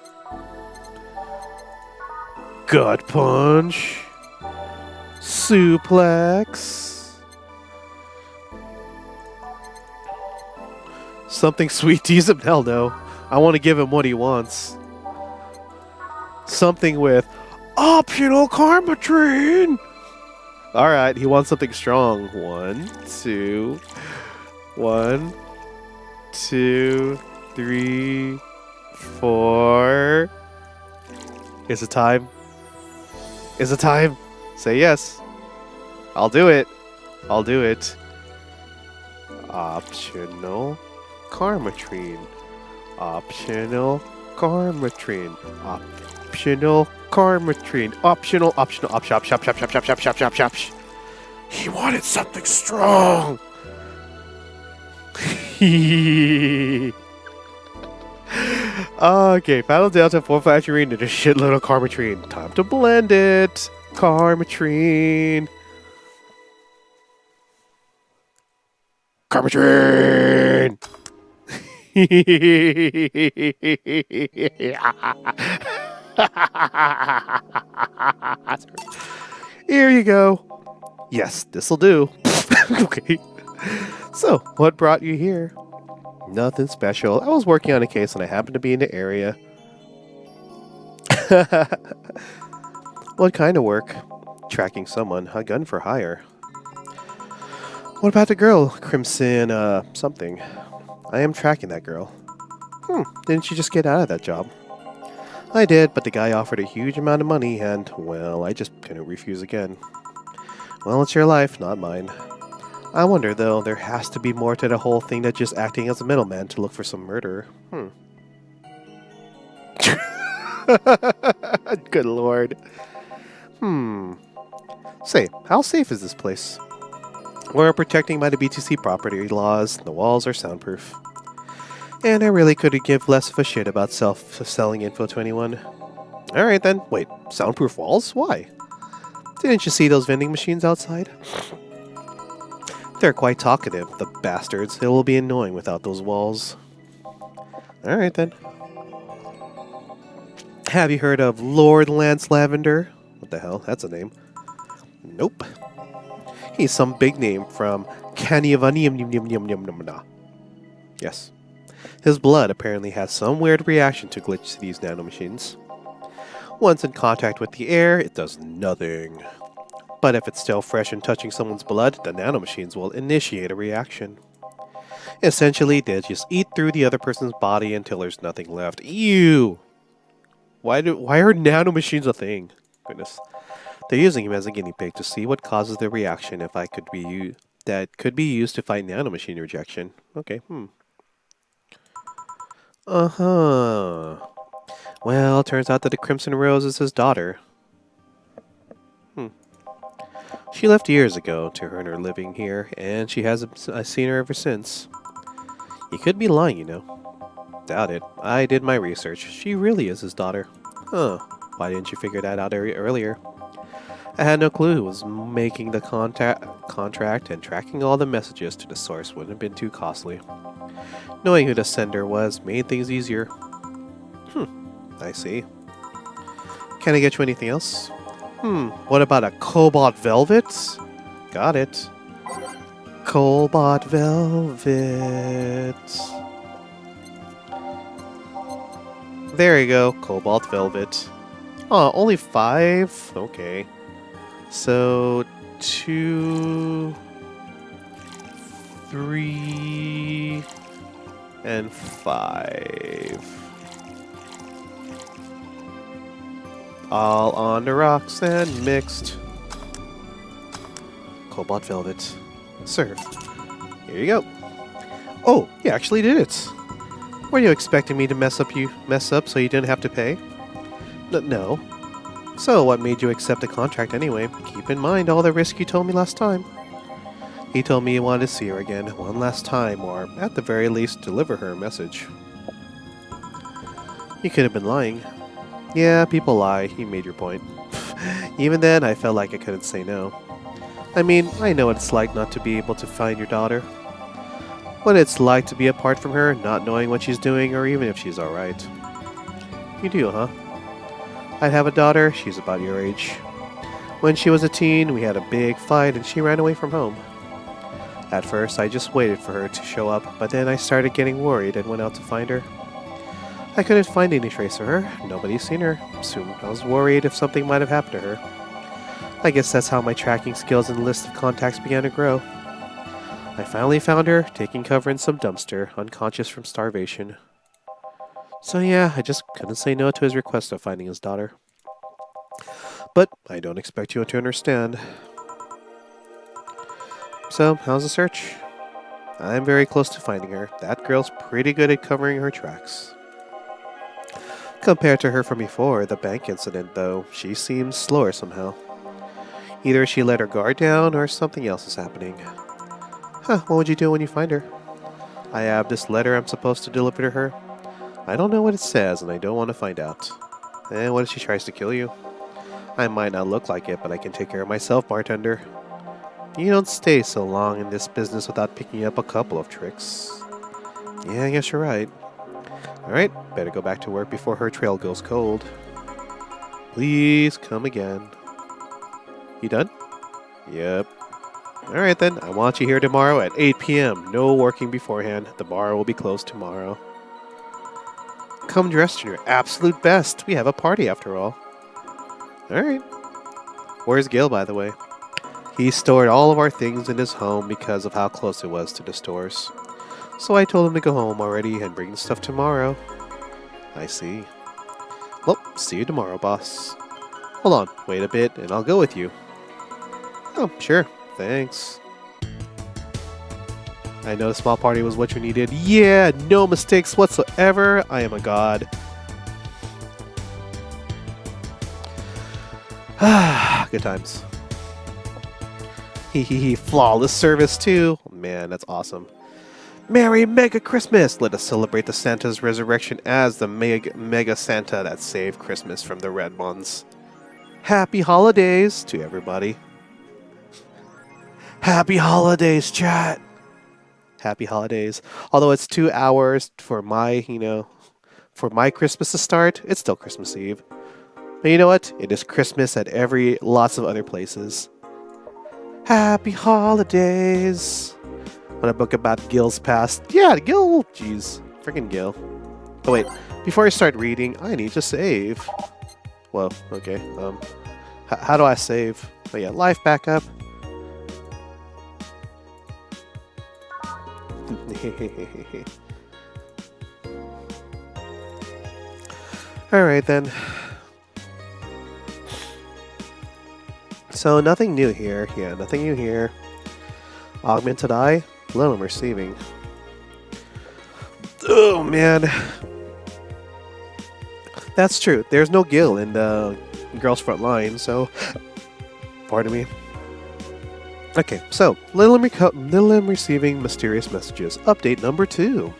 [SPEAKER 1] Gut punch? Suplex? Something sweet tease him? Hell no. I want to give him what he wants. Something with optional karma train. Alright, he wants something strong. 1, 2. 1, 2, 3, 4. Is it time? Is it time? Say yes. I'll do it. I'll do it. Optional karma train. Optional karma train. Optional karma train. Optional. He wanted something strong. Okay, Final Delta 4-5 Train and a shitload of karma train. Time to blend it. Karma train. Karma train. Here you go. Yes, this'll do. Okay. So, what brought you here? Nothing special. I was working on a case and I happened to be in the area. What kind of work? Tracking someone. A gun for hire. What about the girl? Crimson, something. I am tracking that girl. Didn't you just get out of that job? I did, but the guy offered a huge amount of money and, well, I just couldn't refuse again. Well, it's your life, not mine. I wonder, though, there has to be more to the whole thing than just acting as a middleman to look for some murderer. Good lord. Say, how safe is this place? We're protecting by the BTC property laws. The walls are soundproof. And I really couldn't give less of a shit about selling info to anyone. Alright then. Wait, soundproof walls? Why? Didn't you see those vending machines outside? They're quite talkative, the bastards. It will be annoying without those walls. Alright then. Have you heard of Lord Lance Lavender? What the hell? That's a name. Nope. He's some big name from Canyavanium. Yes. His blood apparently has some weird reaction to glitch to these nanomachines. Once in contact with the air, it does nothing. But if it's still fresh and touching someone's blood, the nanomachines will initiate a reaction. Essentially, they just eat through the other person's body until there's nothing left. Ew! Why are nanomachines a thing? Goodness. They're using him as a guinea pig to see what causes the reaction that could be used to fight nanomachine rejection. Okay, Uh-huh. Well, turns out that the Crimson Rose is his daughter. She left years ago to earn her living here, and she hasn't seen her ever since. He could be lying, you know. Doubt it. I did my research. She really is his daughter. Huh. Why didn't you figure that out earlier? I had no clue who was making the contract, and tracking all the messages to the source wouldn't have been too costly. Knowing who the sender was made things easier. I see. Can I get you anything else? What about a cobalt velvet? Got it. Cobalt velvet. There you go, cobalt velvet. Oh, only 5? Okay. So, 2, 3, and 5. All on the rocks and mixed. Cobalt velvet. Served. Here you go. Oh, you actually did it. Were you expecting me to mess up so you didn't have to pay? No. So what made you accept the contract anyway? Keep in mind all the risk you told me last time. He told me he wanted to see her again one last time, or at the very least deliver her a message. You could have been lying. Yeah, people lie. You made your point. Even then, I felt like I couldn't say no. I mean, I know what it's like not to be able to find your daughter. What it's like to be apart from her, not knowing what she's doing or even if she's alright. You do, huh? I have a daughter, she's about your age. When she was a teen, we had a big fight and she ran away from home. At first, I just waited for her to show up, but then I started getting worried and went out to find her. I couldn't find any trace of her, nobody's seen her. Soon I was worried if something might have happened to her. I guess that's how my tracking skills and list of contacts began to grow. I finally found her, taking cover in some dumpster, unconscious from starvation. So yeah, I just couldn't say no to his request of finding his daughter. But I don't expect you to understand. So, how's the search? I'm very close to finding her. That girl's pretty good at covering her tracks. Compared to her from before, the bank incident though, she seems slower somehow. Either she let her guard down or something else is happening. Huh, what would you do when you find her? I have this letter I'm supposed to deliver to her. I don't know what it says and I don't want to find out. And what if she tries to kill you? I might not look like it, but I can take care of myself, bartender. You don't stay so long in this business without picking up a couple of tricks. Yeah, I guess you're right. Alright, better go back to work before her trail goes cold. Please come again. You done? Yep. Alright then, I want you here tomorrow at 8 p.m. No working beforehand. The bar will be closed tomorrow. Come dressed in your absolute best. We have a party after all. Alright. Where's Gil, by the way? He stored all of our things in his home because of how close it was to the stores. So I told him to go home already and bring the stuff tomorrow. I see. Well, see you tomorrow, boss. Hold on, wait a bit and I'll go with you. Oh, sure. Thanks. I know the small party was what you needed. Yeah, no mistakes whatsoever. I am a god. Ah, good times. Hee, flawless service too. Man, that's awesome. Merry Mega Christmas! Let us celebrate the Santa's resurrection as the Mega Santa that saved Christmas from the Red Ones. Happy holidays to everybody. Happy holidays, chat! Happy holidays. Although it's 2 hours for my, for my Christmas to start, it's still Christmas Eve. But you know what? It is Christmas at lots of other places. Happy holidays! On a book about Gil's past. Yeah, Gil, jeez. Freaking Gil. Oh wait, before I start reading, I need to save. Whoa, okay. How do I save? Oh yeah, life backup. Alright then. So nothing new here. Yeah, nothing new here. Augmented eye, little receiving. Oh man. That's true. There's no Gil in the Girls Front Line, so pardon me. Okay, so Little M receiving mysterious messages. Update number 2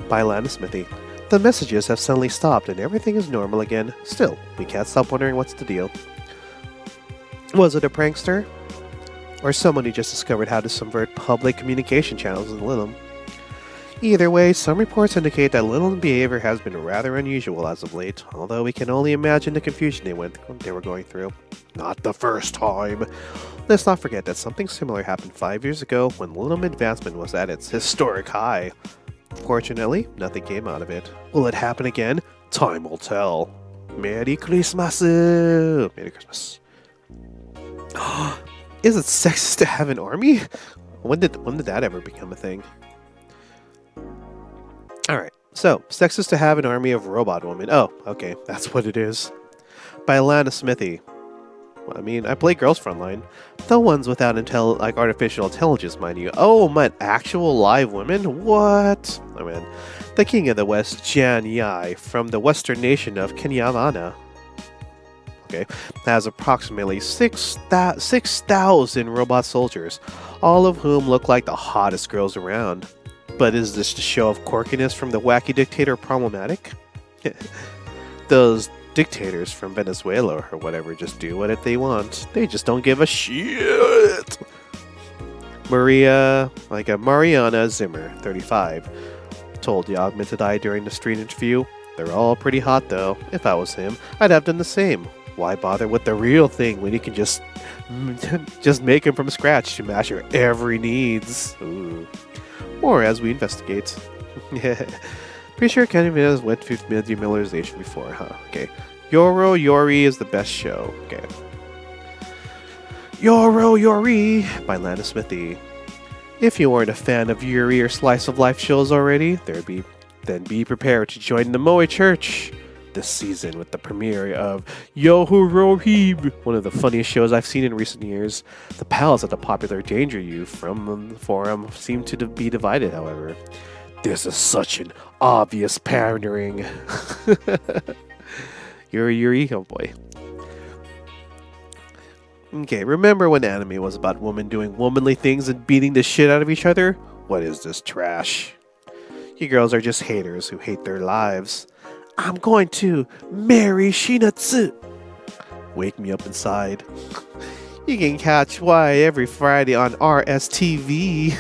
[SPEAKER 1] by Lana Smithy. The messages have suddenly stopped and everything is normal again. Still, we can't stop wondering what's the deal. Was it a prankster? Or someone who just discovered how to subvert public communication channels in Lilim? Either way, some reports indicate that Lilim's behavior has been rather unusual as of late, although we can only imagine the confusion they were going through. Not the first time! Let's not forget that something similar happened 5 years ago when Lilim Advancement was at its historic high. Fortunately, nothing came out of it. Will it happen again? Time will tell. Merry Christmas! Merry Christmas. Is it sexist to have an army? When did that ever become a thing? Alright, so, sexist to have an army of robot women. Oh, okay, that's what it is. By Lana Smithy. I mean, I play Girls Frontline. The ones without artificial intelligence, mind you. Oh, man, actual live women? What? Oh, man. The King of the West, Jan Yai, from the western nation of Kenyavana. Okay, has approximately 6,000 robot soldiers, all of whom look like the hottest girls around. But is this the show of quirkiness from the wacky dictator problematic? Those dictators from Venezuela or whatever just do what they want. They just don't give a shit. Mariana Zimmer, 35, told the Augmented Eye during the street interview, "They're all pretty hot though. If I was him, I'd have done the same. Why bother with the real thing when you can just make them from scratch to match your every needs?" Ooh. Or as we investigate. Pretty sure Kenny Miller's went through demilitarization before, huh? Okay. Yori is the best show. Okay. Yori by Lana Smithy. If you aren't a fan of Yuri or slice of life shows already, then be prepared to join the Moe Church this season with the premiere of Yo-Ho-Rohib, one of the funniest shows I've seen in recent years. The pals at the popular Danger You from the forum seem to be divided, however. This is such an obvious pandering. Yuri, oh boy. Okay, remember when anime was about women doing womanly things and beating the shit out of each other? What is this trash? You girls are just haters who hate their lives. I'm going to marry Shinatsu. Wake me up inside. You can catch Y every Friday on RSTV.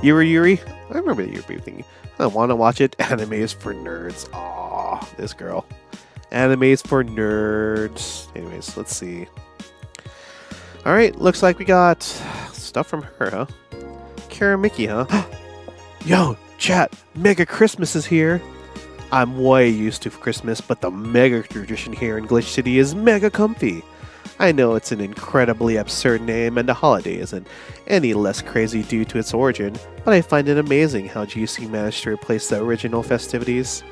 [SPEAKER 1] Yuri, I remember the Yuri thing. I want to watch it. Anime is for nerds. Aw, this girl. Anime is for nerds. Anyways, let's see. Alright, looks like we got stuff from her, huh? Kara Mickey, huh? Yo, chat, Mega Christmas is here. I'm way used to Christmas, but the Mega tradition here in Glitch City is mega comfy. I know it's an incredibly absurd name and the holiday isn't any less crazy due to its origin, but I find it amazing how GC managed to replace the original festivities.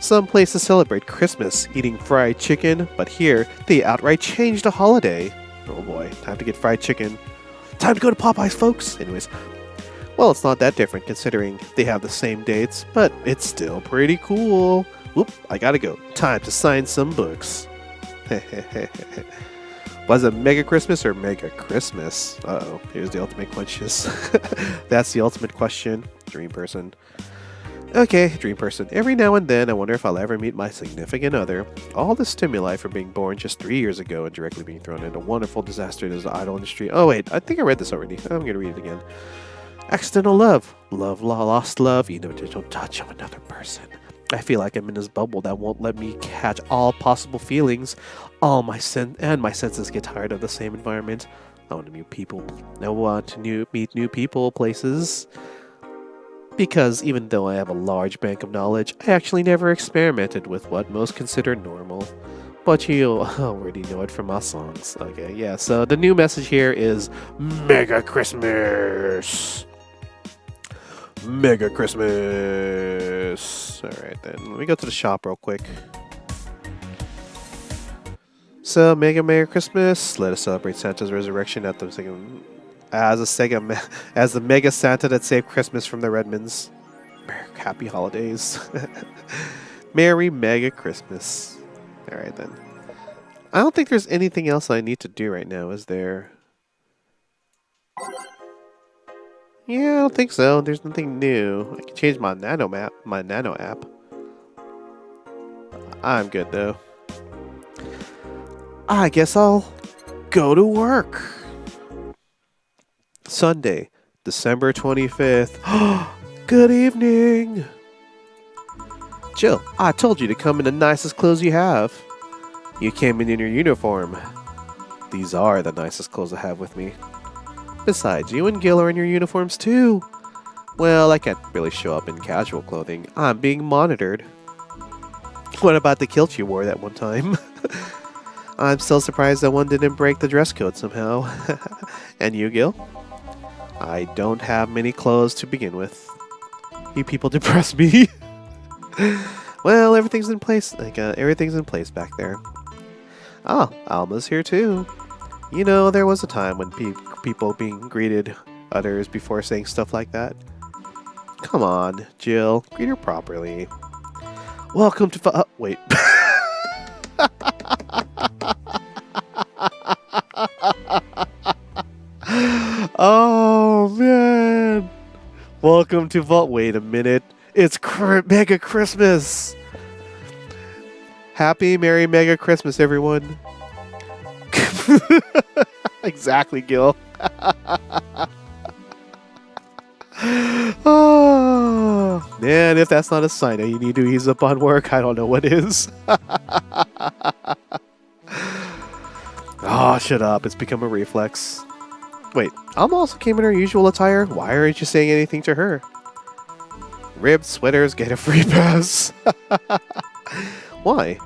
[SPEAKER 1] Some places celebrate Christmas eating fried chicken, but here they outright changed the holiday. Oh boy, time to get fried chicken. Time to go to Popeyes, folks! Anyways, well, it's not that different considering they have the same dates, but it's still pretty cool. Whoop, I gotta go. Time to sign some books. Was it Mega Christmas or Mega Christmas? Uh-oh, here's the ultimate questions. That's the ultimate question. Dream person. Okay, dream person. Every now and then, I wonder if I'll ever meet my significant other. All the stimuli from being born just 3 years ago and directly being thrown into a wonderful disaster in the idol industry. Oh wait, I think I read this already. I'm gonna read it again. Accidental love. Lost love, the individual touch of another person. I feel like I'm in this bubble that won't let me catch all possible feelings. All my senses get tired of the same environment. I want to meet people. I want to meet new people, places. Because even though I have a large bank of knowledge, I actually never experimented with what most consider normal. But you already know it from my songs. Okay, yeah, so the new message here is Mega Christmas! Mega Christmas! Alright then, let me go to the shop real quick. So, Mega Christmas, let us celebrate Santa's resurrection at the second... As the Mega Santa that saved Christmas from the Redmonds. Happy holidays. Merry Mega Christmas. Alright then. I don't think there's anything else I need to do right now, is there? Yeah, I don't think so. There's nothing new. I can change my nano app. I'm good though. I guess I'll go to work. Sunday, December 25th. Good evening. Jill, I told you to come in the nicest clothes you have. You came in your uniform. These are the nicest clothes I have with me. Besides, you and Gil are in your uniforms too. Well, I can't really show up in casual clothing. I'm being monitored. What about the kilt you wore that one time? I'm still surprised that one didn't break the dress code somehow. And you, Gil? I don't have many clothes to begin with. You people depress me. Well, everything's in place. Everything's in place back there. Oh, Alma's here too. You know, there was a time when people being greeted others before saying stuff like that. Come on, Jill, greet her properly. Welcome to wait. Oh man! Welcome to Vault. Wait a minute. It's Mega Christmas. Happy Merry Mega Christmas, everyone. Exactly, Gil. Oh, man, if that's not a sign that you need to ease up on work, I don't know what is. Oh, shut up. It's become a reflex. Wait, Alma also came in her usual attire? Why aren't you saying anything to her? Ribbed sweaters get a free pass. Why?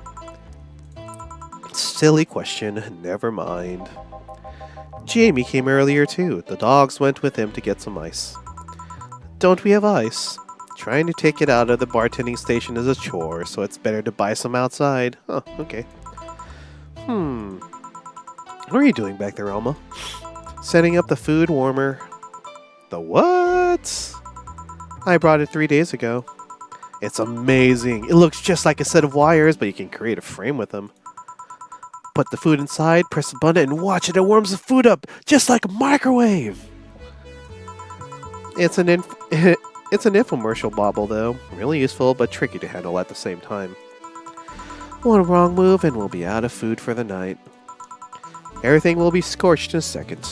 [SPEAKER 1] Silly question. Never mind. Jamie came earlier too. The dogs went with him to get some ice. Don't we have ice? Trying to take it out of the bartending station is a chore, so it's better to buy some outside. Huh, okay. What are you doing back there, Alma? Setting up the food warmer. The what? I brought it 3 days ago. It's amazing. It looks just like a set of wires, but you can create a frame with them. Put the food inside, press the button, and watch it. It warms the food up, just like a microwave. It's an infomercial bauble, though. Really useful, but tricky to handle at the same time. One wrong move, and we'll be out of food for the night. Everything will be scorched in a second.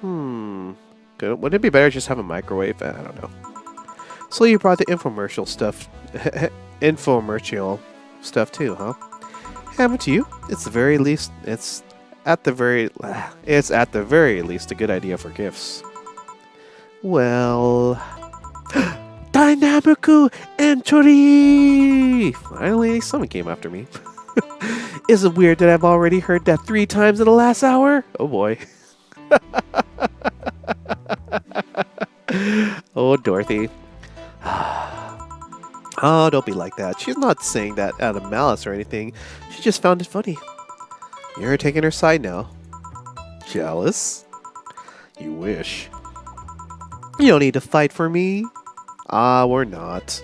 [SPEAKER 1] Good. Wouldn't it be better just have a microwave? I don't know. So you brought the infomercial stuff too, huh? Haven't you? It's at the very least a good idea for gifts. Well, Dynamicu entry! Finally, someone came after me. Is it weird that I've already heard that 3 times in the last hour? Oh boy. Oh, Dorothy. Oh, don't be like that. She's not saying that out of malice or anything. She just found it funny. You're taking her side now. Jealous? You wish. You don't need to fight for me. We're not.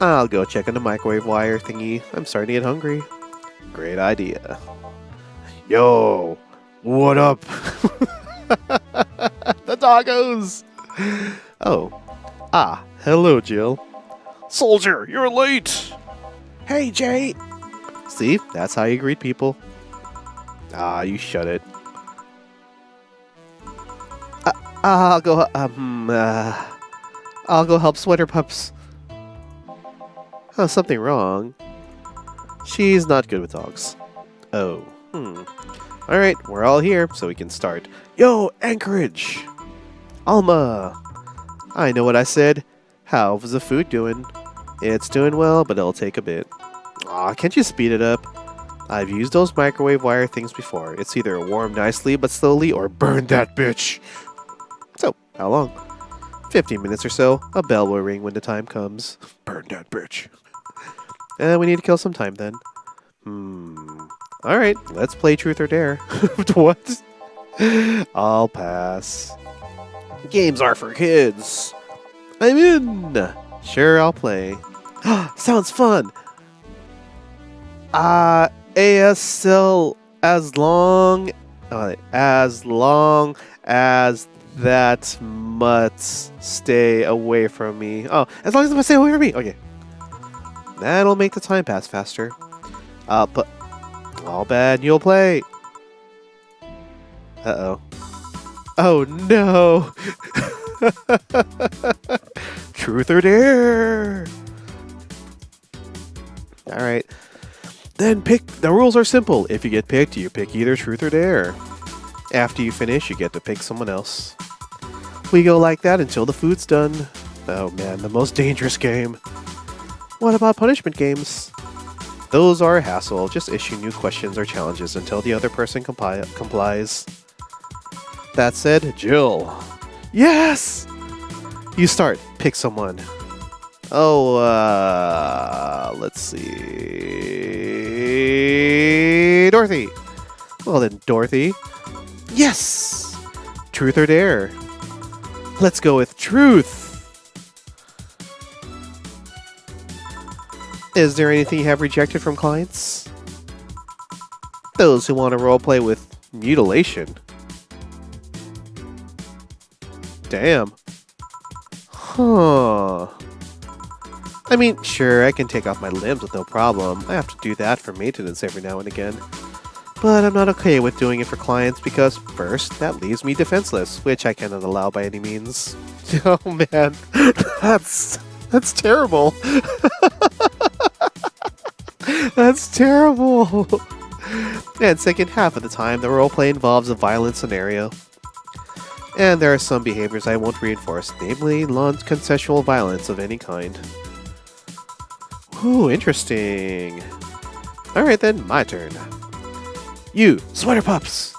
[SPEAKER 1] I'll go check on the microwave wire thingy. I'm starting to get hungry. Great idea. Yo, what up? The doggos! Oh. Hello, Jill. Soldier, you're late! Hey, Jay! See, that's how you greet people. You shut it. I'll go help Sweater Pups. Oh, something wrong. She's not good with dogs. Oh, Alright, we're all here, so we can start. Yo, Anchorage! Alma! I know what I said. How's the food doing? It's doing well, but it'll take a bit. Aw, can't you speed it up? I've used those microwave wire things before. It's either warm nicely but slowly, or burn that bitch! So, how long? 15 minutes or so. A bell will ring when the time comes. Burn that bitch. We need to kill some time then. Alright, let's play Truth or Dare. What? I'll pass. Games are for kids. I'm in. Sure, I'll play. Sounds fun. ASL as long as that mutts stay away from me. Oh, as long as they stay away from me. Okay. That'll make the time pass faster. But all bad, you'll play. Uh-oh. Oh no! Truth or Dare! Alright. Then pick. The rules are simple. If you get picked, you pick either Truth or Dare. After you finish, you get to pick someone else. We go like that until the food's done. Oh man, the most dangerous game. What about punishment games? Those are a hassle. Just issue new questions or challenges until the other person complies. That said, Jill. Yes! You start. Pick someone. Oh, let's see. Dorothy. Well then, Dorothy. Yes! Truth or Dare? Let's go with Truth. Is there anything you have rejected from clients? Those who want to roleplay with mutilation. Damn. Huh. I I mean, sure, I can take off my limbs with no problem. I have to do that for maintenance every now and again. But I'm not okay with doing it for clients because, first, that leaves me defenseless, which I cannot allow by any means. Oh man, that's terrible. That's terrible. And second half of the time, the roleplay involves a violent scenario. And there are some behaviors I won't reinforce, namely non-consensual violence of any kind. Ooh, interesting. Alright then, my turn. You, sweater pups!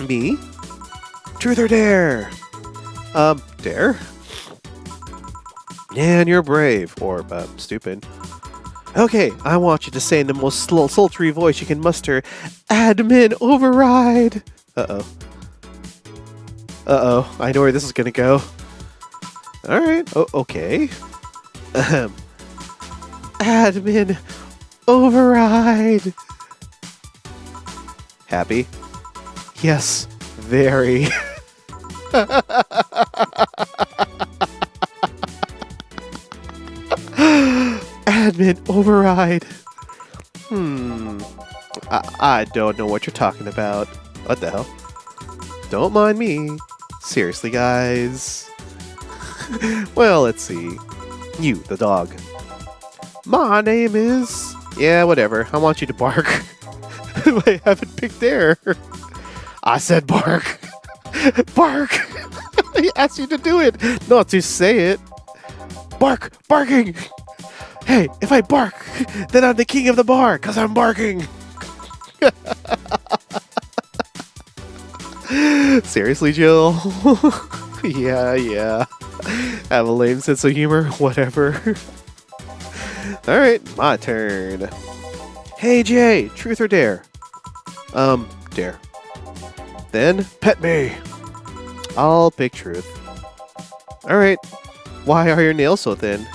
[SPEAKER 1] Me? Truth or dare? Dare? Man, you're brave. Or, stupid. Okay, I want you to say in the most sultry voice you can muster, Admin override! Uh-oh. Uh-oh, I know where this is gonna go. Alright, okay. Admin override! Happy? Yes, very. Admin override. I don't know what you're talking about. What the hell? Don't mind me. Seriously, guys. Well, let's see. You, the dog. My name is... Yeah, whatever. I want you to bark. I haven't picked dare. I said bark. Bark. I asked you to do it, not to say it. Bark. Barking. Hey, if I bark, then I'm the king of the bar, because I'm barking. Seriously, Jill? Yeah. Have a lame sense of humor, whatever. Alright, my turn. Hey, Jay, truth or dare? Dare. Then, pet me. I'll pick truth. Alright, why are your nails so thin?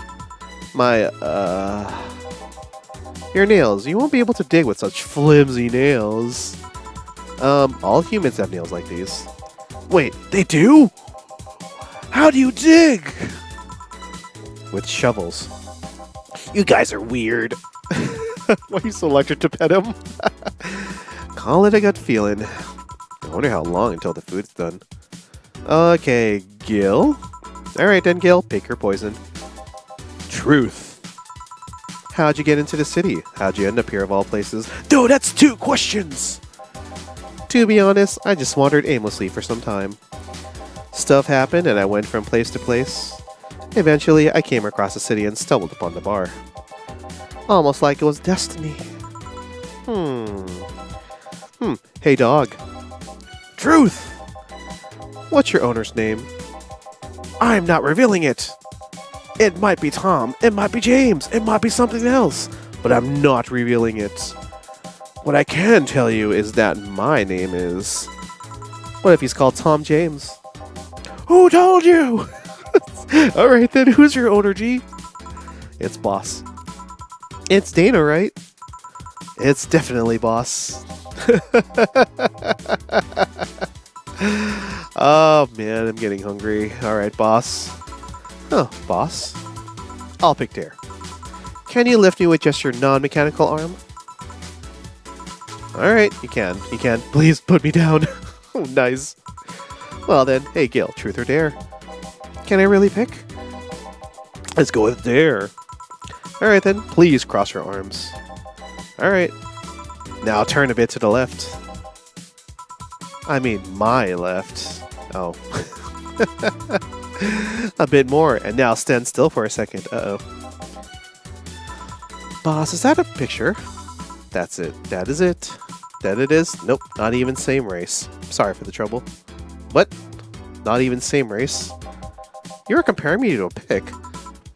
[SPEAKER 1] Your nails. You won't be able to dig with such flimsy nails. All humans have nails like these. Wait, they do? How do you dig? With shovels. You guys are weird. Why are you so electric to pet him? Call it a gut feeling. I wonder how long until the food's done. Okay, Gil. Alright then, Gil, pick your poison. Truth. How'd you get into the city? How'd you end up here of all places? Dude, that's 2 questions! To be honest, I just wandered aimlessly for some time. Stuff happened and I went from place to place. Eventually, I came across the city and stumbled upon the bar. Almost like it was destiny. Hey dog. Truth! What's your owner's name? I'm not revealing it! It might be Tom, it might be James, it might be something else, but I'm not revealing it. What I can tell you is that my name is... What if he's called Tom James? Who told you? Alright then, who's your owner, G? It's Boss. It's Dana, right? It's definitely Boss. Oh man, I'm getting hungry. Alright, Boss. Oh, Boss. I'll pick dare. Can you lift me with just your non-mechanical arm? Alright, you can. You can. Please put me down. Oh, nice. Well then, hey Gil, truth or dare? Can I really pick? Let's go with dare. Alright then, please cross your arms. Alright. Now turn a bit to the left. I mean, my left. Oh. A bit more, and now stand still for a second. Uh-oh. Boss, is that a picture? That's it. That is it. That it is? Nope, not even same race. Sorry for the trouble. What? Not even same race? You were comparing me to a pic.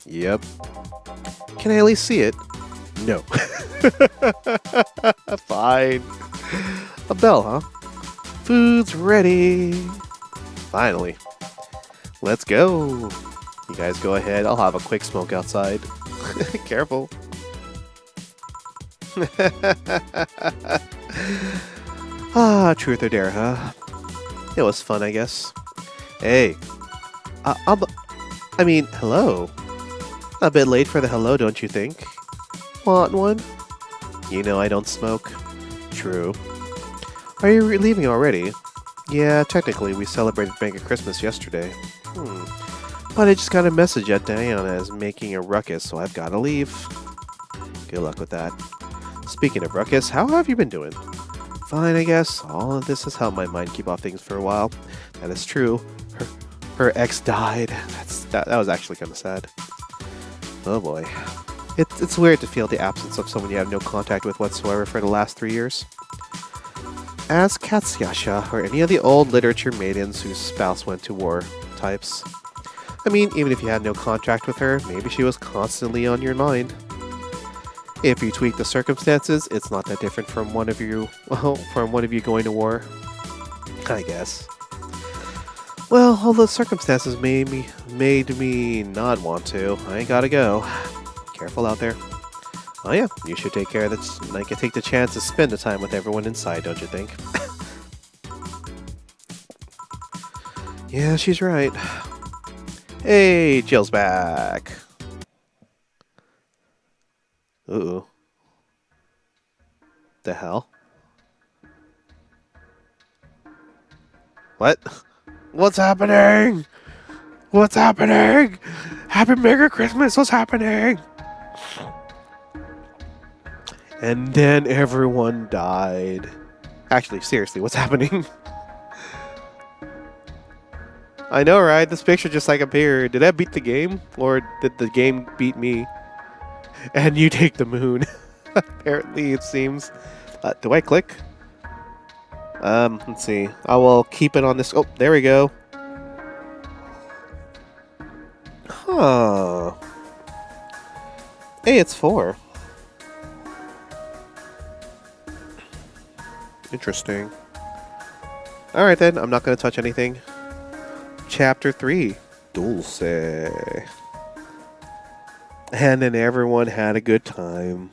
[SPEAKER 1] Yep. Can I at least see it? No. Fine. A bell, huh? Food's ready. Finally. Let's go. You guys go ahead. I'll have a quick smoke outside. Careful. Truth or dare, huh? It was fun, I guess. Hey. I mean, hello. A bit late for the hello, don't you think? Want one? You know I don't smoke. True. Are you leaving already? Yeah, technically we celebrated Mega Christmas yesterday. But I just got a message that Diana is making a ruckus, so I've gotta leave. Good luck with that. Speaking of ruckus, how have you been doing? Fine, I guess. All of this has helped my mind keep off things for a while. That is true. Her ex died. That was actually kind of sad. Oh boy. It's weird to feel the absence of someone you have no contact with whatsoever for the last 3 years. As Katsyasha or any of the old literature maidens whose spouse went to war types. I mean, even if you had no contact with her, maybe she was constantly on your mind. If you tweak the circumstances, it's not that different from one of you going to war, I guess. Well, all the circumstances made me not want to. I ain't gotta go. Careful out there. Oh yeah, you should take care of that. Like, take the chance to spend the time with everyone inside, don't you think? Yeah, she's right. Hey, Jill's back. Ooh. The hell? What? What's happening? What's happening? Happy Merry Christmas, what's happening? And then everyone died. Actually, seriously, what's happening? I know, right? This picture just like appeared. Did I beat the game? Or did the game beat me? And you take the moon. Apparently, it seems. Do I click? Let's see. I will keep it on this. Oh, there we go. Huh. Hey, it's 4. Interesting. Alright then, I'm not going to touch anything. Chapter 3. Dulce. And then everyone had a good time.